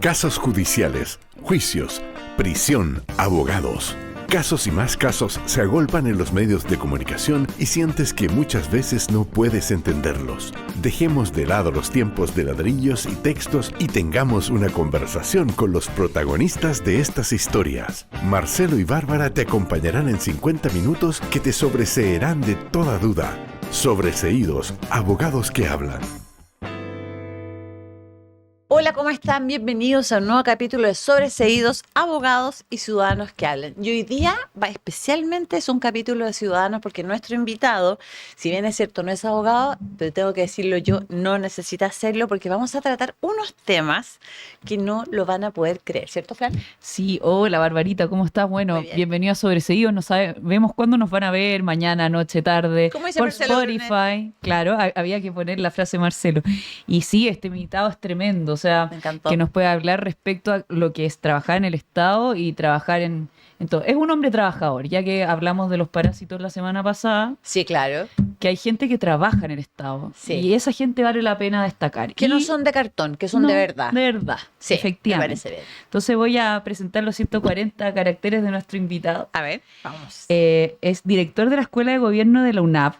Casos judiciales, juicios, prisión, abogados. Casos y más casos se agolpan en los medios de comunicación y sientes que muchas veces no puedes entenderlos. Dejemos de lado los tiempos de ladrillos y textos y tengamos una conversación con los protagonistas de estas historias. Marcelo y Bárbara te acompañarán en 50 minutos que te sobreseerán de toda duda. Sobreseídos, abogados que hablan. Hola, ¿cómo están? Bienvenidos a un nuevo capítulo de Sobreseídos, Abogados y Ciudadanos que Hablan. Y hoy día especialmente es un capítulo de ciudadanos porque nuestro invitado, si bien es cierto no es abogado, pero tengo que decirlo yo, no necesita hacerlo porque vamos a tratar unos temas que no lo van a poder creer, ¿cierto, Fran? Sí, hola Barbarita, ¿cómo estás? Bueno, Bien. bienvenido a Sobreseídos, no sabemos cuándo nos van a ver, mañana, noche, tarde, ¿Cómo dice por Marcelo Spotify, claro, había que poner la frase Marcelo. Y sí, este invitado es tremendo, o sea, Me encantó. que nos puede hablar respecto a lo que es trabajar en el Estado y trabajar en todo. Es un hombre trabajador, ya que hablamos de los parásitos la semana pasada, Sí, claro. que hay gente que trabaja en el Estado Sí. y esa gente vale la pena destacar. Que no Y son de cartón, que son no, de verdad. De verdad, Sí, efectivamente. me parece bien. Entonces voy a presentar los 140 caracteres de nuestro invitado. A ver, vamos. Es director de la Escuela de Gobierno de la UNAP,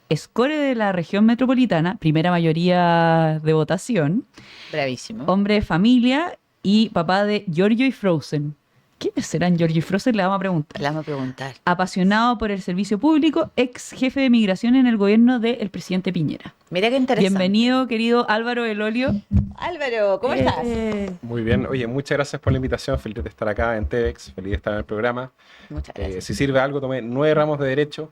escore de la región metropolitana, primera mayoría de votación, Bravísimo. hombre de familia y papá de Giorgio y Frozen. ¿Quiénes serán Giorgio y Frozen? Le vamos a preguntar. Le vamos a preguntar. Apasionado por el servicio público, ex jefe de migración en el gobierno del presidente Piñera. Mira qué interesante. Bienvenido, querido Álvaro Elolio. Álvaro, ¿cómo estás? Muy bien, oye, muchas gracias por la invitación, feliz de estar acá en TEDx, feliz de estar en el programa. Muchas gracias. Si sirve algo, tomé 9 ramos de Derecho,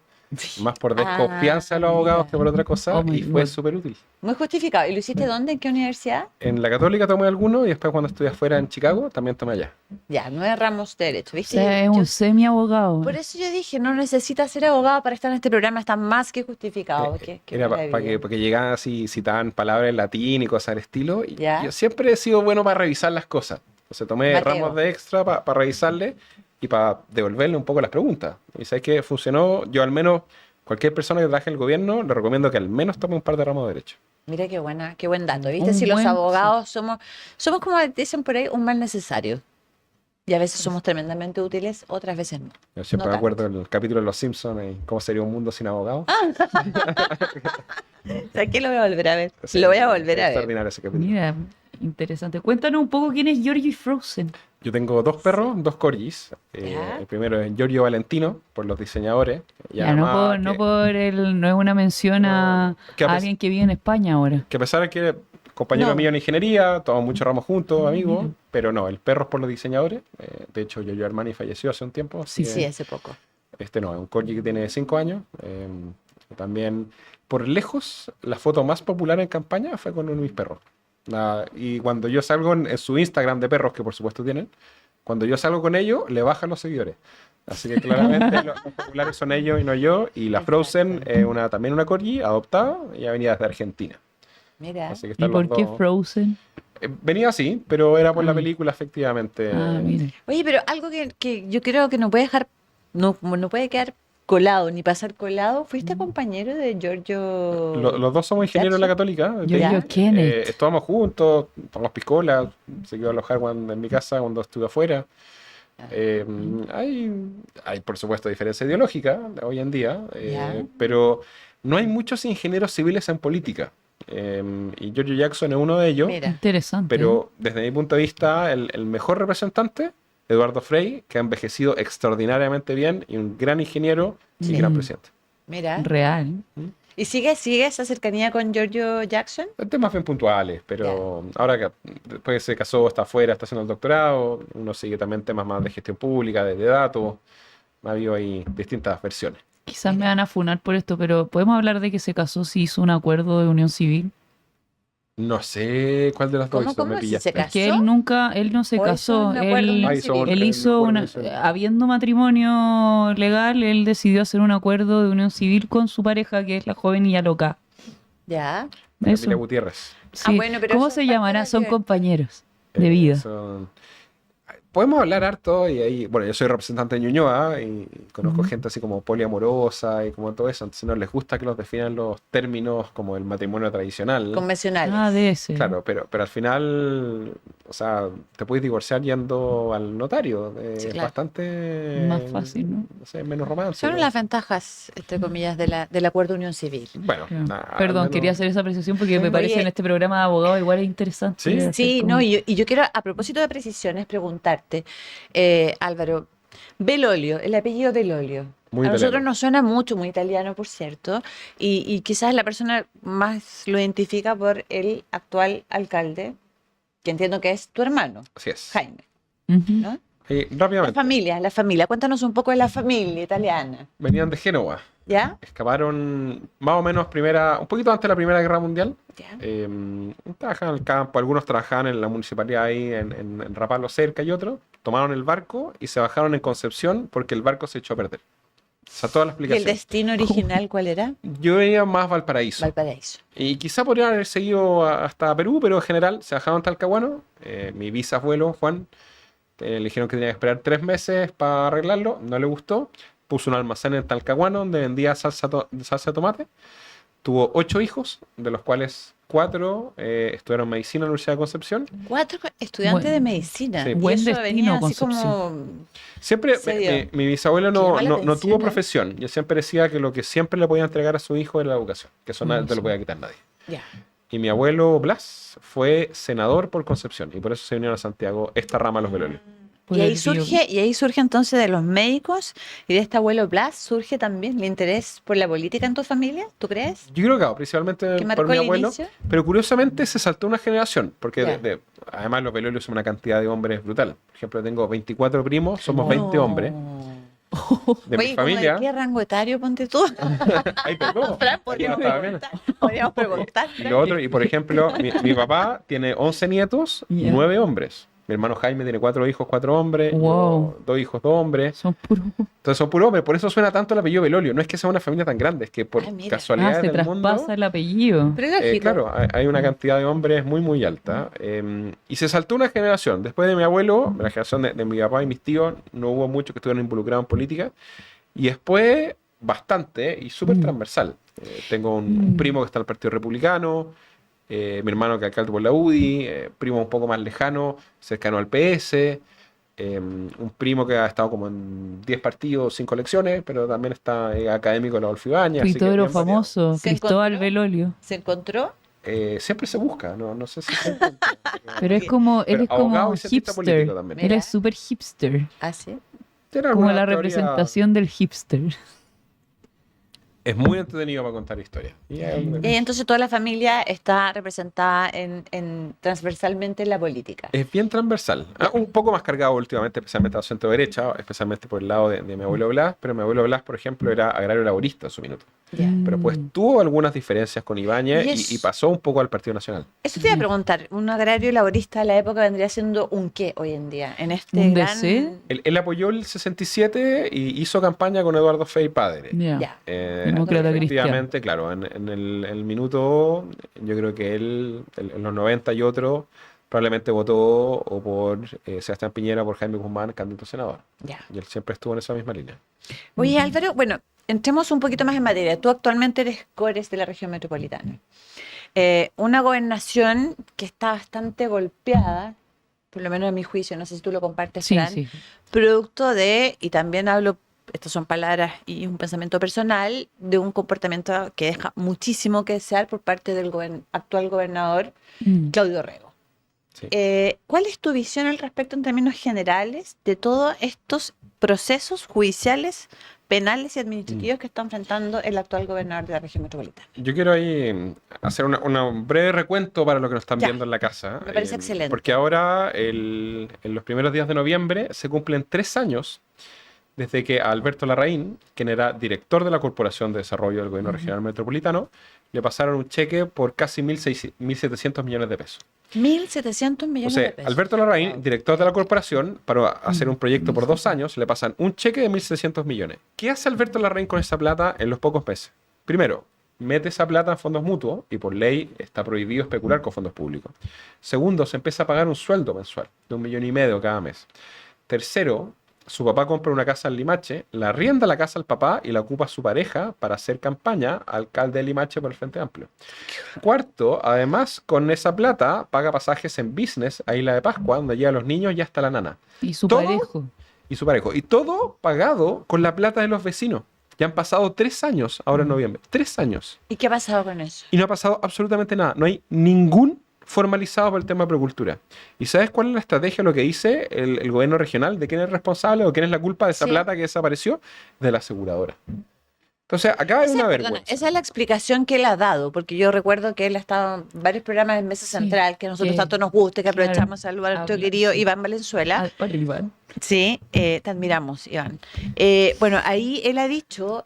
más por desconfianza de los abogados mira. que por otra cosa, Oh, muy y fue bueno. súper útil. Muy justificado. ¿Y lo hiciste dónde? ¿En qué universidad? En la Católica tomé alguno y después cuando estudié afuera en Chicago también tomé allá. Ya, 9 ramos de derecho, O ¿viste? sea, es un semi-abogado. Por eso yo dije, no necesita ser abogado para estar en este programa, está más que justificado. Qué Era maravilla. para que llegaban así, citaban palabras en latín y cosas del estilo. Y Ya. yo siempre he sido bueno para revisar las cosas. Entonces tomé Mateo. ramos de extra para revisarle y para devolverle un poco las preguntas. Y sabes que funcionó, yo al menos, cualquier persona que trabaje en el gobierno, le recomiendo que al menos tome un par de ramos de derecho. Mira qué buena, qué buen dato. ¿Viste? Un Si los buen- abogados somos como dicen por ahí, un mal necesario. Y a veces somos tremendamente útiles, otras veces no. Yo siempre No me acuerdo del capítulo de Los Simpsons y cómo sería un mundo sin abogados. O sea, que lo voy a volver a ver. Sí, Lo voy a volver a ver. extraordinario ese capítulo. Mira, interesante. Cuéntanos un poco quién es Giorgio y Frozen. Yo tengo dos perros, dos corgis. Ya. El primero es Giorgio Valentino, por los diseñadores. Ya, no es una mención a Que a alguien que vive en España ahora. Que a pesar de que compañero No. mío en ingeniería, tomamos muchos ramos juntos, amigos, pero no, el perro es por los diseñadores. De hecho, Giorgio Armani falleció hace un tiempo. así Sí, que Sí, hace poco. Este no, es un corgi que tiene 5 años. También, por lejos, la foto más popular en campaña fue con uno de mis perros. Y cuando yo salgo en su Instagram de perros, que por supuesto tienen, cuando yo salgo con ellos, le bajan los seguidores. Así que claramente los populares son ellos y no yo. Y la Frozen es también una corgi adoptada y ha venido desde Argentina. Mira. Así que ¿Y están por los qué dos. Frozen? Venía así, pero era por la Ah. película, efectivamente. Mira. Oye, pero algo que yo creo que no puede dejar, no puede quedar colado, ni pasar colado. ¿Fuiste compañero de Giorgio? Los dos somos ingenieros en la Católica. Giorgio Ya. Kenneth. Estábamos juntos, tomamos piscola, se quedó a alojar en mi casa cuando estuve afuera. Hay, por supuesto, diferencia ideológica hoy en día, Ya. pero no hay muchos ingenieros civiles en política. Y Giorgio Jackson es uno de ellos, Mira. Interesante. pero desde mi punto de vista, el mejor representante, Eduardo Frei, que ha envejecido extraordinariamente bien y un gran ingeniero Sí. y gran presidente. Mira. Real. ¿Y sigue esa cercanía con Giorgio Jackson? Temas bien puntuales, pero ahora que después que se casó, está afuera, está haciendo el doctorado, uno sigue también temas más de gestión pública, de datos. Ha habido ahí distintas versiones. Quizás me van a funar por esto, pero ¿podemos hablar de que se casó si hizo un acuerdo de unión civil? No sé cuál de las dos ¿Cómo, hizo, cómo? me ¿Si pillaste. se casó? Es que él no se ¿O hizo casó. un acuerdo de Él, unión Ah, hizo civil? él hizo un una, acuerdo de unión civil. habiendo matrimonio legal, él decidió hacer un acuerdo de unión civil con su pareja, que es la joven Yaloca. Ya. Camila Eso. Gutiérrez. Sí. bueno, pero ¿Cómo eso se es parte llamará? de Son la- compañeros de vida. podemos hablar harto y ahí, bueno, yo soy representante de Ñuñoa y conozco gente así como poliamorosa y como todo eso, entonces no les gusta que los definan los términos como el matrimonio tradicional. Convencionales. Ah, de ese. Claro, pero al final, o sea, te puedes divorciar yendo al notario. Sí, Es claro. bastante... Más fácil, ¿no? No sé, menos romántico. Son las ventajas, entre comillas, del acuerdo de unión civil. Bueno, Claro. nada, Perdón, menos- quería hacer esa apreciación porque me parece Oye. en este programa de abogado igual es interesante. Sí. hacer Sí, como- no, y yo quiero, a propósito de precisiones, preguntarte, Álvaro, Belolio, el apellido Belolio. Muy A nosotros italiano. nos suena mucho, muy italiano, por cierto, y quizás la persona más lo identifica por el actual alcalde, que entiendo que es tu hermano, Así es. Jaime, Ujú. ¿no? Y La rápidamente, familia. Cuéntanos un poco de la familia italiana, venían de Génova. ¿ya? Escaparon más o menos un poquito antes de la Primera Guerra Mundial. ¿Ya? Trabajaban en el campo, algunos trabajaban en la municipalidad ahí, en Rapallo cerca y otros. Tomaron el barco y se bajaron en Concepción porque el barco se echó a perder. O sea, toda la ¿Y el explicación. destino original cuál era? Yo venía más Valparaíso. Valparaíso. Y quizá podrían haber seguido hasta Perú, pero en general se bajaron en Talcahuano. Mi bisabuelo, Juan, le dijeron que tenía que esperar 3 meses para arreglarlo. No le gustó. Puso un almacén en Talcahuano donde vendía salsa de tomate. Tuvo 8 hijos, de los cuales 4 estudiaron medicina en la Universidad de Concepción. 4 estudiantes Buen- de medicina. Sí. Y Buen eso destino, venía así Concepción. como... Siempre, Se dio. mi bisabuelo Que no, llama la no tuvo atención, ¿eh? profesión. Yo siempre decía que lo que siempre le podía entregar a su hijo era la educación, que eso nadie te lo podía quitar nadie. Ya. Y mi abuelo Blas fue senador por Concepción y por eso se vinieron a Santiago esta rama de los Belolios. Por Y el ahí surge entonces de los médicos y de este abuelo Blas surge también el interés por la política en tu familia, ¿tú crees? Yo creo que principalmente ¿Que marcó por mi el abuelo, inicio? pero curiosamente se saltó una generación, porque Ya. además los Belolios son una cantidad de hombres brutal. Por ejemplo, tengo 24 primos, somos 20 No. hombres de mi Oye, ¿como familia. ¿de qué rango etario ponte tú? Ahí te todo. Fran, Ahí estaba bien. podríamos preguntar. Y lo otro, y por ejemplo, mi papá tiene 11 nietos, Ya. 9 hombres. Mi hermano Jaime tiene 4 hijos, 4 hombres. Wow. 2 hijos, 2 hombres. Son puros. Entonces son puros hombres. Por eso suena tanto el apellido Belolio. No es que sea una familia tan grande, es que por Ah, mira. casualidades Se del traspasa mundo. el apellido. Pero es lógico. Claro, hay una cantidad de hombres muy, muy alta. Y se saltó una generación. Después de mi abuelo, la generación de mi papá y mis tíos, no hubo muchos que estuvieron involucrados en política. Y después, bastante y súper transversal. Tengo un primo que está en el Partido Republicano, mi hermano que es alcalde por la UDI, primo un poco más lejano, cercano al PS, un primo que ha estado como en 10 partidos, 5 elecciones, pero también está académico de la Adolfo Ibáñez. así que Tuitero bien variado. famoso, ¿Se Cristóbal encontró? Belolio. ¿Se encontró? Siempre se busca, no sé si se encuentra. Pero es como, él Pero es abogado como y cientista hipster. político también. Él Mira. es súper hipster. ¿Ah, sí? Tiene Como alguna la teoría- representación del hipster. Es muy entretenido para contar historias. Y ahí entonces toda la familia está representada transversalmente en la política. Es bien transversal. Un poco más cargado últimamente, especialmente a centro derecha, especialmente por el lado de mi abuelo Blas, pero mi abuelo Blas, por ejemplo, era agrario laborista en su minuto. Ya. Pero pues tuvo algunas diferencias con Y Ibáñez y pasó un poco al Partido Nacional. Eso te iba a preguntar, un agrario laborista de la época vendría siendo un qué hoy en día, en este ¿Un gran... DC? Él apoyó el 67 y hizo campaña con Eduardo Frei padre. Ya. Ya. Demócrata Efectivamente, claro, en el minuto, yo creo que él, en los 90 y otro, probablemente votó o por Sebastián Piñera o por Jaime Guzmán, candidato a senador. Ya. Y él siempre estuvo en esa misma línea. Oye, Álvaro, bueno, entremos un poquito más en materia. Tú actualmente eres CORES de la región metropolitana. Una gobernación que está bastante golpeada, por lo menos a mi juicio, no sé si tú lo compartes, Sí, Fran, sí. producto de, y también hablo, estas son palabras y un pensamiento personal, de un comportamiento que deja muchísimo que desear por parte del actual gobernador, Claudio Rego. Sí. ¿Cuál es tu visión al respecto en términos generales de todos estos procesos judiciales, penales y administrativos que está enfrentando el actual gobernador de la región metropolitana? Yo quiero ahí hacer un breve recuento para los que nos están Ya. viendo en la casa. Me parece excelente. Porque ahora, en los primeros días de noviembre, se cumplen 3 años desde que a Alberto Larraín, quien era director de la Corporación de Desarrollo del Gobierno Regional Metropolitano, le pasaron un cheque por casi 1.700 millones de pesos. 1.700 millones de Entonces, pesos. Alberto Larraín, Wow. director de la corporación, para hacer un proyecto por 2 años, le pasan un cheque de 1.700 millones. ¿Qué hace Alberto Larraín con esa plata en los pocos meses? Primero, mete esa plata en fondos mutuos y por ley está prohibido especular con fondos públicos. Segundo, se empieza a pagar un sueldo mensual de 1,5 millones cada mes. Tercero, su papá compra una casa en Limache, la arrienda la casa al papá y la ocupa su pareja para hacer campaña alcalde de Limache por el Frente Amplio. Cuarto, además, con esa plata paga pasajes en business a Isla de Pascua, donde llevan los niños y hasta la nana. Y su Todo- parejo. Y su parejo. Y todo pagado con la plata de los vecinos. Ya han pasado 3 años, ahora en noviembre. 3 años. ¿Y qué ha pasado con eso? Y no ha pasado absolutamente nada. No hay ningún formalizado por el tema de procultura. ¿Y sabes cuál es la estrategia, lo que dice el gobierno regional? ¿De quién es responsable o quién es la culpa de esa Sí. plata que desapareció? De la aseguradora. Entonces, acá hay una Perdona, vergüenza. esa es la explicación que él ha dado, porque yo recuerdo que él ha estado en varios programas en Mesa Sí, Central, que a nosotros que- tanto nos gusta, que claro, aprovechamos a saludar a nuestro habla, querido sí. Iván Valenzuela. Ah, hola, Iván. Sí, te admiramos, Iván. Bueno, ahí él ha dicho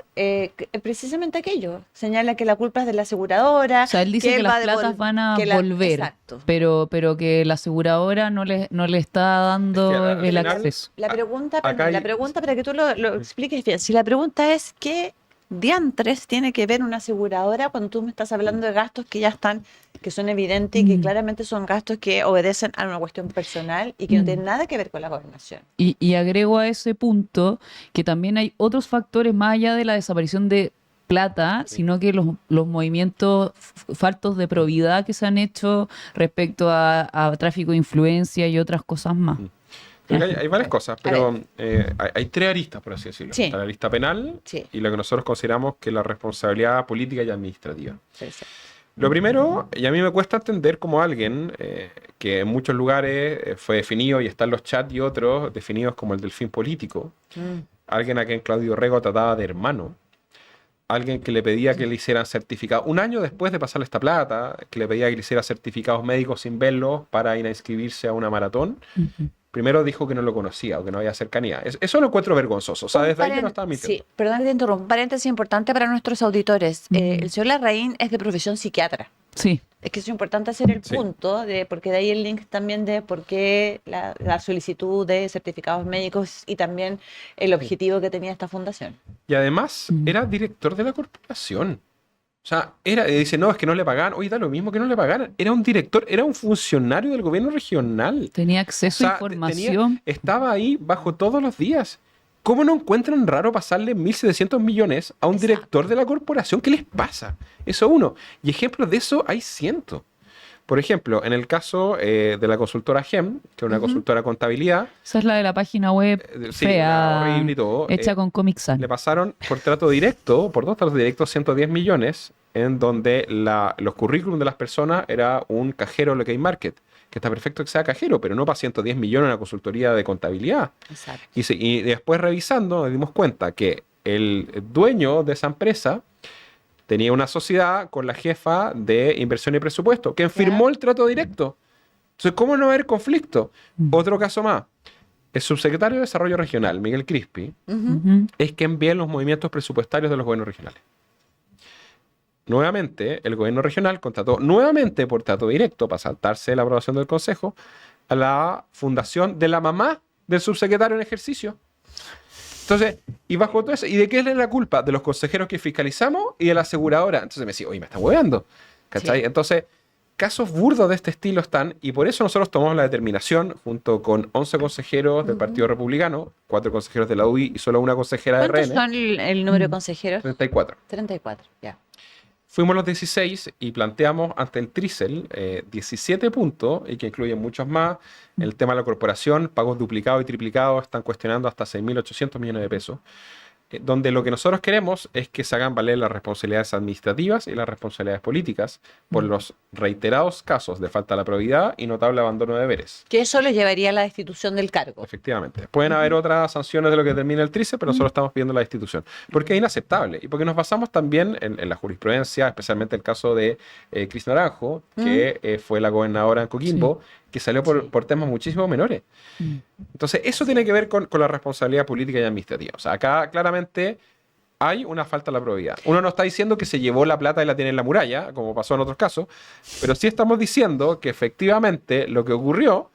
precisamente aquello. Señala que la culpa es de la aseguradora. O sea, él dice que él va las a platas van a que volver, Exacto. pero que la aseguradora no le está dando Es que al el final- acceso. La pregunta, acá perdón, hay- la pregunta para que tú lo expliques bien. Si la pregunta es ¿qué diantres tiene que ver una aseguradora cuando tú me estás hablando de gastos que ya están, que son evidentes y que claramente son gastos que obedecen a una cuestión personal y que no tienen nada que ver con la gobernación? Y agrego a ese punto que también hay otros factores más allá de la desaparición de plata, sino que los movimientos faltos de probidad que se han hecho respecto a tráfico de influencia y otras cosas más. Porque hay varias cosas, A pero hay 3 aristas, por así decirlo. Sí. Está la arista penal Sí. y lo que nosotros consideramos que es la responsabilidad política y administrativa. Perfecto. Lo primero, y a mí me cuesta entender como alguien que en muchos lugares fue definido y están los chats y otros definidos como el delfín político, alguien a quien Claudio Rego trataba de hermano, alguien que le pedía que le hicieran certificados, un año después de pasarle esta plata, que le pedía que le hiciera certificados médicos sin verlos para ir a inscribirse a una maratón. Primero dijo que no lo conocía o que no había cercanía. Eso lo encuentro vergonzoso. O sea, desde ahí yo no estaba mintiendo. Sí, perdón que te interrumpa. Un paréntesis importante para nuestros auditores. El señor Larraín es de profesión psiquiatra. Sí. Es que es importante hacer el Sí. punto, porque de ahí el link también de por qué la solicitud de certificados médicos y también el objetivo que tenía esta fundación. Y además era director de la corporación. O sea, dice, no, es que no le pagaban. Oye, da lo mismo que no le pagaran. Era un director, era un funcionario del gobierno regional. Tenía O acceso sea, a información. estaba ahí bajo todos los días. ¿Cómo no encuentran raro pasarle 1.700 millones a un Exacto. director de la corporación? ¿Qué les pasa? Eso uno. Y ejemplos de eso hay cientos. Por ejemplo, en el caso de la consultora GEM, que es una consultora de contabilidad, Esa es la de la página web sí, fea, horrible y todo, hecha con Comic Sans. le pasaron por trato directo, por 2 tratos directos, 110 millones, en donde los currículum de las personas era un cajero de Key Market, que está perfecto que sea cajero, pero no para 110 millones en una consultoría de contabilidad. Exacto. Y después revisando nos dimos cuenta que el dueño de esa empresa tenía una sociedad con la jefa de inversión y presupuesto, que firmó el trato directo. Entonces, ¿cómo no va a haber conflicto? Otro caso más. El subsecretario de Desarrollo Regional, Miguel Crispi, Ujú. es quien ve los movimientos presupuestarios de los gobiernos regionales. Nuevamente, el gobierno regional contrató nuevamente por trato directo, para saltarse la aprobación del Consejo, a la fundación de la mamá del subsecretario en ejercicio. Entonces, y bajo todo eso, ¿y de qué es la culpa? De los consejeros que fiscalizamos y de la aseguradora. Entonces me decía, oye, me están hueveando. ¿Cachai? Sí. Entonces, casos burdos de este estilo están, y por eso nosotros tomamos la determinación, junto con 11 consejeros del Partido Republicano, 4 consejeros de la UDI y solo una consejera de ¿Cuántos RN, son el número de consejeros? 34. 34, ya. Fuimos los 16 y planteamos ante el TRICEL 17 puntos, y que incluyen muchos más. El tema de la corporación, pagos duplicados y triplicados, están cuestionando hasta 6.800 millones de pesos. Donde lo que nosotros queremos es que se hagan valer las responsabilidades administrativas y las responsabilidades políticas por los reiterados casos de falta de la probidad y notable abandono de deberes. Que eso lo llevaría a la destitución del cargo. Efectivamente. Pueden haber otras sanciones de lo que determina el TRICE, pero nosotros estamos pidiendo la destitución. Porque es inaceptable. Y porque nos basamos también en la jurisprudencia, especialmente el caso de Cris Naranjo, que fue la gobernadora en Coquimbo, que salió por temas muchísimo menores. Entonces, eso tiene que ver con la responsabilidad política y administrativa. O sea, acá claramente hay una falta de la probidad. Uno no está diciendo que se llevó la plata y la tiene en la muralla, como pasó en otros casos, pero sí estamos diciendo que efectivamente lo que ocurrió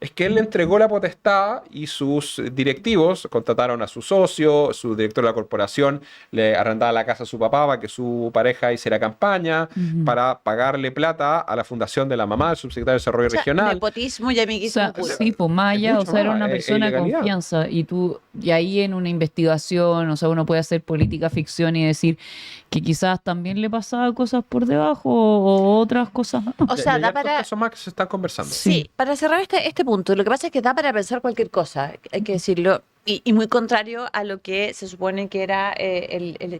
es que él le entregó la potestad y sus directivos contrataron a su socio, su director de la corporación le arrendaba la casa a su papá para que su pareja hiciera campaña, para pagarle plata a la fundación de la mamá del subsecretario de Desarrollo O sea, Regional. nepotismo y O amiguismo sea, puro. sí, pues más Es allá, o mucho sea, era más, una es persona de ilegalidad. confianza y ahí en una investigación, o sea, uno puede hacer política ficción y decir que quizás también le pasaba cosas por debajo o otras cosas más. O Y sea, hay da hartos para... casos más que se están conversando. Sí. Sí, para cerrar este punto, lo que pasa es que da para pensar cualquier cosa, hay que decirlo, y muy contrario a lo que se supone que era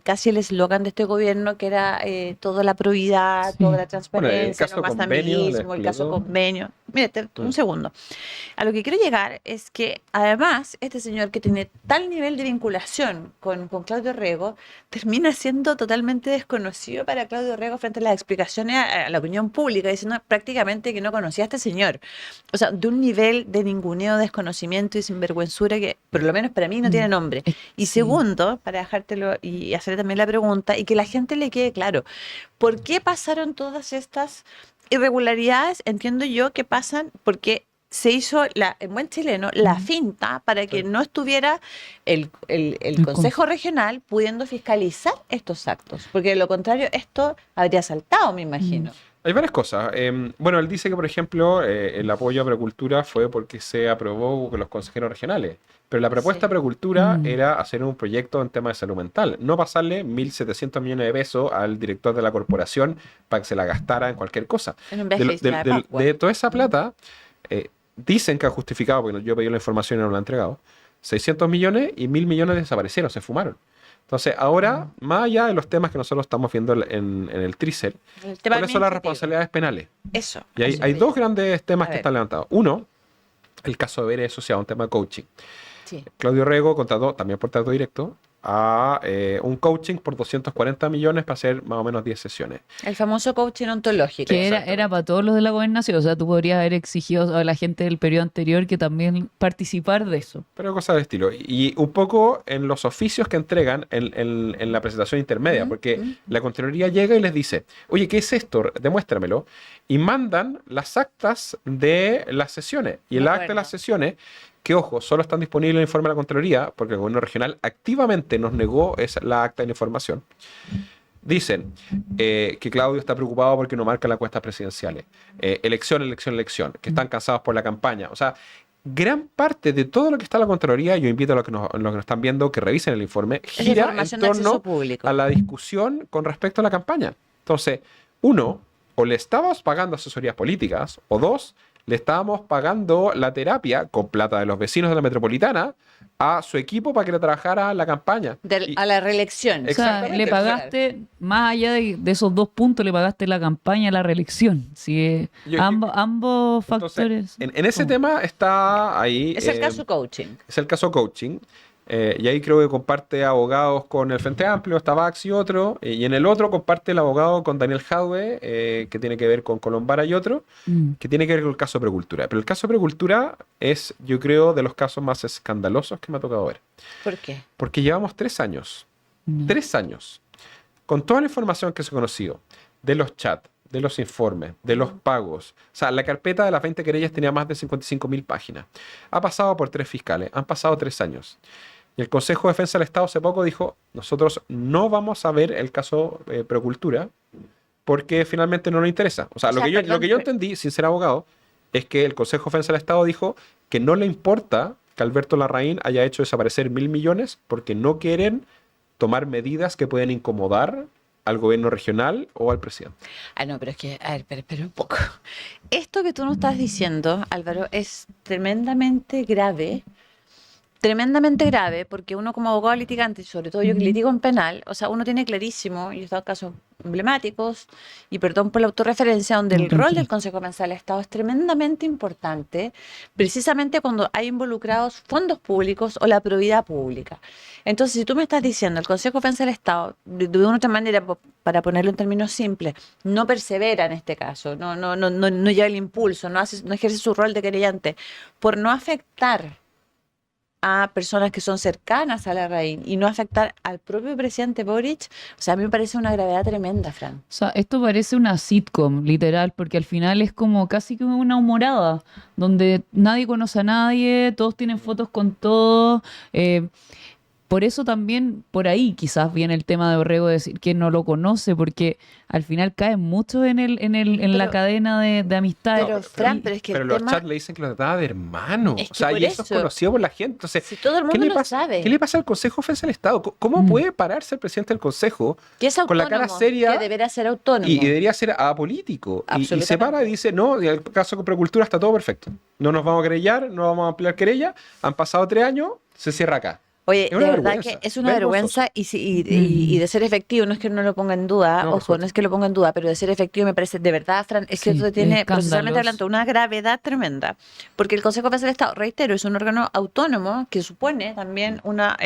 casi el eslogan de este gobierno, que era toda la probidad, Sí. toda la Bueno, el transparencia, no caso más convenio, le amiguismo, el caso explico. convenio. Mírate, un Mm. segundo. A lo que quiero llegar es que además este señor que tiene tal nivel de vinculación con Claudio Rego termina siendo totalmente desconocido para Claudio Rego frente a las explicaciones a la opinión pública, diciendo prácticamente que no conocía a este señor. O sea, de un nivel de ninguneo, desconocimiento y sinvergüenzura que, por lo menos para mí, no tiene nombre. Y Sí. segundo, para dejártelo y hacer también la pregunta, y que la gente le quede claro, ¿por qué pasaron todas estas irregularidades? Entiendo yo que pasan porque se hizo, en buen chileno, la finta para que no estuviera el Consejo Regional pudiendo fiscalizar estos actos. Porque de lo contrario, esto habría saltado, me imagino. Hay varias cosas. Bueno, él dice que, por ejemplo, el apoyo a Precultura fue porque se aprobó con los consejeros regionales. Pero la propuesta Sí. de Precultura era hacer un proyecto en tema de salud mental. No pasarle 1.700 millones de pesos al director de la corporación para que se la gastara en cualquier cosa. En un De, viaje lo- de Isla de de Pascua. de toda esa plata, dicen que ha justificado, porque yo pedí la información y no la han entregado, 600 millones y 1.000 millones desaparecieron, se fumaron. Entonces, ahora, más allá de los temas que nosotros estamos viendo en el trícer, El tema ¿cuáles son las administrativo. responsabilidades penales? Eso. Y hay, eso hay quería. dos grandes temas A que ver. están levantados. Uno, el caso de Bere Asociado, un tema de coaching. Sí. Claudio Rego contrató, también por trato directo, a un coaching por 240 millones para hacer más o menos 10 sesiones. El famoso coaching ontológico. Que era para todos los de la gobernación, o sea, tú podrías haber exigido a la gente del periodo anterior que también participar de eso. Pero cosas de estilo. Y un poco en los oficios que entregan en la presentación intermedia, porque la Contraloría llega y les dice, oye, ¿qué es esto? Demuéstramelo. Y mandan las actas de las sesiones. Y De el acta de acuerdo. las sesiones, que ojo, solo están disponibles en el informe de la Contraloría, porque el gobierno regional activamente nos negó la acta de la información. Dicen que Claudio está preocupado porque no marca las encuestas presidenciales. Elección, elección, elección. Que están cansados por la campaña. O sea, gran parte de todo lo que está en la Contraloría, yo invito a los que nos están viendo que revisen el informe, Es gira en información de acceso torno público. a la discusión con respecto a la campaña. Entonces, uno, o le estábamos pagando asesorías políticas, o dos, le estábamos pagando la terapia con plata de los vecinos de la metropolitana a su equipo para que le trabajara la campaña. Y- A la reelección. O sea, Exactamente. le pagaste, más allá de esos 2 puntos, le pagaste la campaña a la reelección. Sí, Yo- ambos Entonces, factores. en ese ¿Cómo? tema está ahí. Es el caso coaching. Es el caso coaching. Y ahí creo que comparte abogados con el Frente Amplio, está Vax y otro. Y en el otro comparte el abogado con Daniel Jadwe, que tiene que ver con Colombara y otro, que tiene que ver con el caso de Precultura. Pero el caso de Precultura es, yo creo, de los casos más escandalosos que me ha tocado ver. ¿Por qué? Porque llevamos 3 años. Mm. 3 años. Con toda la información que se ha conocido, de los chats, de los informes, de los pagos. O sea, la carpeta de las 20 querellas tenía más de 55.000 páginas. Ha pasado por 3 fiscales. Han pasado 3 años. Y el Consejo de Defensa del Estado hace poco dijo, nosotros no vamos a ver el caso Precultura porque finalmente no nos interesa. O sea, O lo sea, que yo perdón, entendí, sin ser abogado, es que el Consejo de Defensa del Estado dijo que no le importa que Alberto Larraín haya hecho desaparecer 1.000 millones porque no quieren tomar medidas que pueden incomodar al gobierno regional o al presidente. Ah, no, pero es que, a ver, espera un poco. Esto que tú nos estás diciendo, Álvaro, es tremendamente grave, porque uno como abogado litigante, y sobre todo yo que litigo en penal, o sea, uno tiene clarísimo, y he estado en casos emblemáticos, y perdón por la autorreferencia, donde el rol del Consejo de Defensa del Estado es tremendamente importante, precisamente cuando hay involucrados fondos públicos o la probidad pública. Entonces, si tú me estás diciendo, el Consejo de Defensa del Estado, de una u otra manera, para ponerlo en términos simples, no persevera en este caso, no lleva el impulso, no ejerce su rol de querellante, por no afectar a personas que son cercanas a Larraín y no afectar al propio presidente Boric, o sea, a mí me parece una gravedad tremenda, Fran. O sea, esto parece una sitcom, literal, porque al final es como casi como una humorada, donde nadie conoce a nadie, todos tienen fotos con todos. Por eso también, por ahí quizás viene el tema de Orrego decir que no lo conoce, porque al final caen mucho en la cadena de amistades. Pero, Fran, pero es que pero el los tema... chats le dicen que lo trataba de hermano. Es que O sea, por y eso es eso. conocido por la gente. Entonces, Si todo el ¿qué mundo le lo pasa, sabe. ¿qué le pasa al Consejo de Defensa del Estado? ¿Cómo puede pararse el presidente del Consejo Que es con autónomo, la cara seria que deberá ser autónomo. y debería ser apolítico? Y se Absolutamente. para y dice, no, y en el caso de Precultura está todo perfecto. No nos vamos a querellar, no vamos a ampliar querella. Han pasado 3 años, se cierra acá. Oye, Es de una verdad vergüenza, que es una vergonzoso. vergüenza y de ser efectivo, no es que no lo ponga en duda, No, por ojo, no supuesto. es que lo ponga en duda, pero de ser efectivo me parece, de verdad, Fran, es que Sí, esto tiene escándalos. procesalmente hablando una gravedad tremenda, porque el Consejo Defensa del Estado, reitero, es un órgano autónomo que supone también una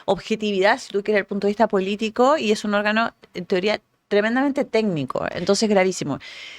objetividad, si tú quieres, desde el punto de vista político, y es un órgano, en teoría, tremendamente técnico, entonces gravísimo.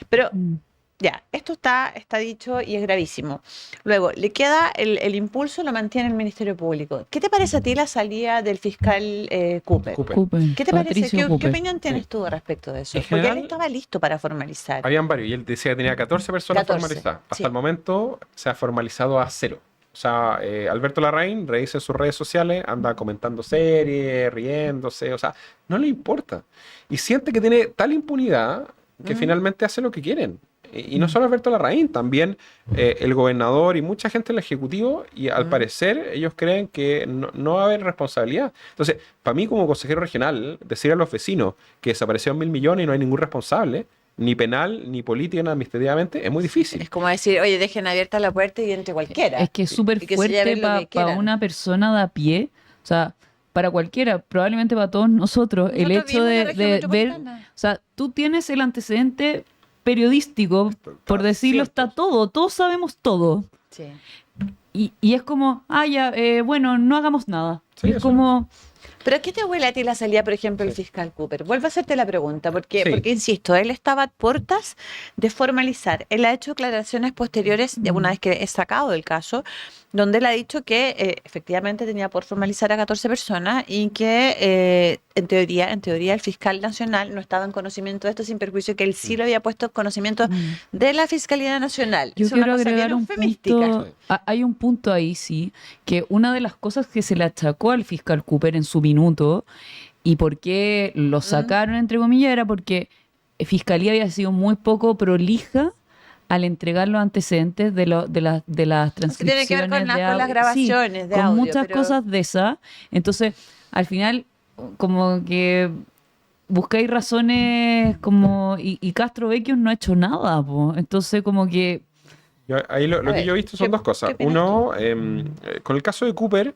Pero Mm. ya, esto está dicho y es gravísimo. Luego, le queda el impulso, lo mantiene el Ministerio Público. ¿Qué te parece a ti la salida del fiscal Cooper? Cooper. Cooper, ¿Qué te parece? Patricio ¿Qué Cooper. opinión tienes tú respecto de eso? En Porque él general- estaba listo para formalizar. Habían varios, y él decía que tenía 14 personas 14, formalizadas. Hasta sí. el momento se ha formalizado a 0. O sea, Alberto Larraín revisa en sus redes sociales, anda comentando series, riéndose, o sea, no le importa. Y siente que tiene tal impunidad que finalmente hace lo que quieren. Y no solo Alberto Larraín, también el gobernador y mucha gente del Ejecutivo, y al parecer ellos creen que no va a haber responsabilidad. Entonces, para mí como consejero regional, decir a los vecinos que desaparecieron 1.000 millones y no hay ningún responsable, ni penal, ni política, ni administrativamente, es muy difícil. Es como decir, oye, dejen abierta la puerta y entre cualquiera. Es que es súper Y que se fuerte lleven lo para que quieran. una persona de a pie, o sea, para cualquiera, probablemente para todos nosotros, el Nosotros hecho vivimos en la de región ver, metropolitana. o sea, tú tienes el antecedente periodístico, por decirlo, está todo, todos sabemos todo. Sí. Y es como, ya, bueno, no hagamos nada. Sí, Y es eso. como, ¿Pero a qué te huele a ti la salida, por ejemplo, el fiscal Cooper? Vuelvo a hacerte la pregunta, porque, Sí. porque insisto, él estaba a puertas de formalizar. Él ha hecho declaraciones posteriores, de una vez que es sacado del caso, donde él ha dicho que efectivamente tenía por formalizar a 14 personas y que en teoría el fiscal nacional no estaba en conocimiento de esto, sin perjuicio que él sí lo había puesto en conocimiento de la Fiscalía Nacional. yo Es una quiero cosa agregar bien un eufemística. punto, hay un punto ahí, sí, que una de las cosas que se le achacó al fiscal Cooper en su minuto y por qué lo sacaron, entre comillas, era porque Fiscalía había sido muy poco prolija al entregar los antecedentes de las Eso transcripciones tiene que ver con, de con las audio. grabaciones Sí, de con audio. muchas pero- cosas de esas. Entonces, al final, como que buscáis razones como... Y Castro Vecchios no ha hecho nada, po. Entonces, como que... Ahí lo A que ver, yo he visto son ¿qué- dos cosas. qué opinas Uno, con el caso de Cooper,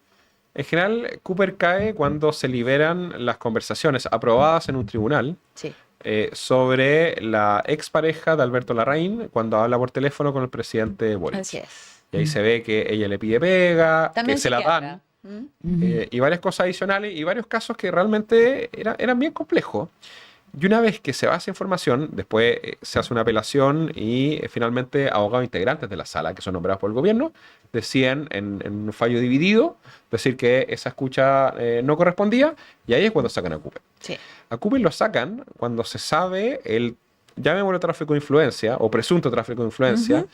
en general, Cooper cae cuando se liberan las conversaciones aprobadas en un tribunal Sí. sobre la expareja de Alberto Larraín cuando habla por teléfono con el presidente Boric. Así es. Y ahí se ve que ella le pide pega, También que se la psiquiatra. dan, ¿Mm? y varias cosas adicionales y varios casos que realmente eran bien complejos. Y una vez que se va esa información, después se hace una apelación y finalmente abogados integrantes de la sala, que son nombrados por el gobierno, deciden en un fallo dividido decir que esa escucha no correspondía y ahí es cuando sacan a Cooper. Sí. A Cooper lo sacan cuando se sabe el, llamémoslo tráfico de influencia o presunto tráfico de influencia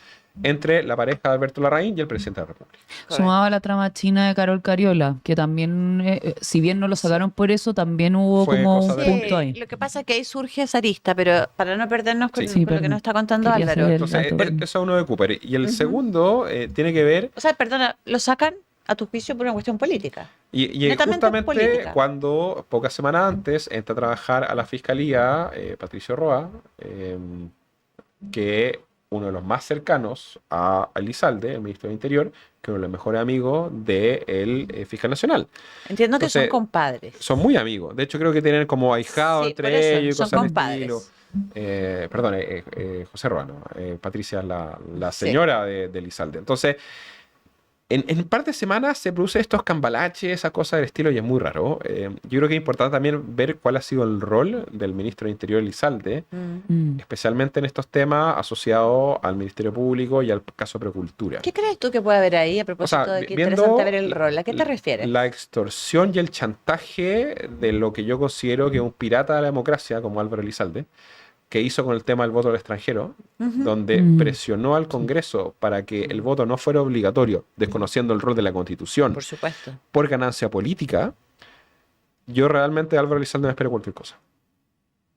entre la pareja de Alberto Larraín y el presidente de la República. Sumaba la trama china de Carol Cariola, que también, si bien no lo sacaron por eso, también hubo Fue como cosa un de- punto ahí. Lo que pasa es que ahí surge esa arista, pero para no perdernos con, Sí. Sí, con lo que perdón. nos está contando Quería Álvaro. saber. Entonces, dato. eso es uno de Cooper. Y el segundo tiene que ver, O sea, perdona, lo sacan a tu juicio por una cuestión política. y Netamente justamente política. cuando, pocas semanas antes, entra a trabajar a la fiscalía Patricio Roa, que uno de los más cercanos a Elizalde, el ministro del Interior, que uno de los mejores amigos del fiscal nacional. Entiendo que son Entonces, compadres. Son muy amigos. De hecho, creo que tienen como ahijado Sí, por entre eso, ellos y son cosas del compadres. estilo. Perdón, José Roa, no, Patricia es la Sí. señora de Elizalde. Entonces, En par de semanas se produce estos cambalaches, esa cosa del estilo, y es muy raro. Yo creo que es importante también ver cuál ha sido el rol del ministro del Interior, Elizalde, especialmente en estos temas asociados al Ministerio Público y al caso Precultura. ¿Qué crees tú que puede haber ahí a propósito de que viendo interesante ver el rol? ¿A qué te refieres? la extorsión y el chantaje de lo que yo considero que es un pirata de la democracia, como Álvaro Elizalde, que hizo con el tema del voto al extranjero, donde presionó al Congreso para que el voto no fuera obligatorio, desconociendo el rol de la Constitución, Por supuesto. por ganancia política. Yo realmente de Álvaro Elizalde me espero cualquier cosa.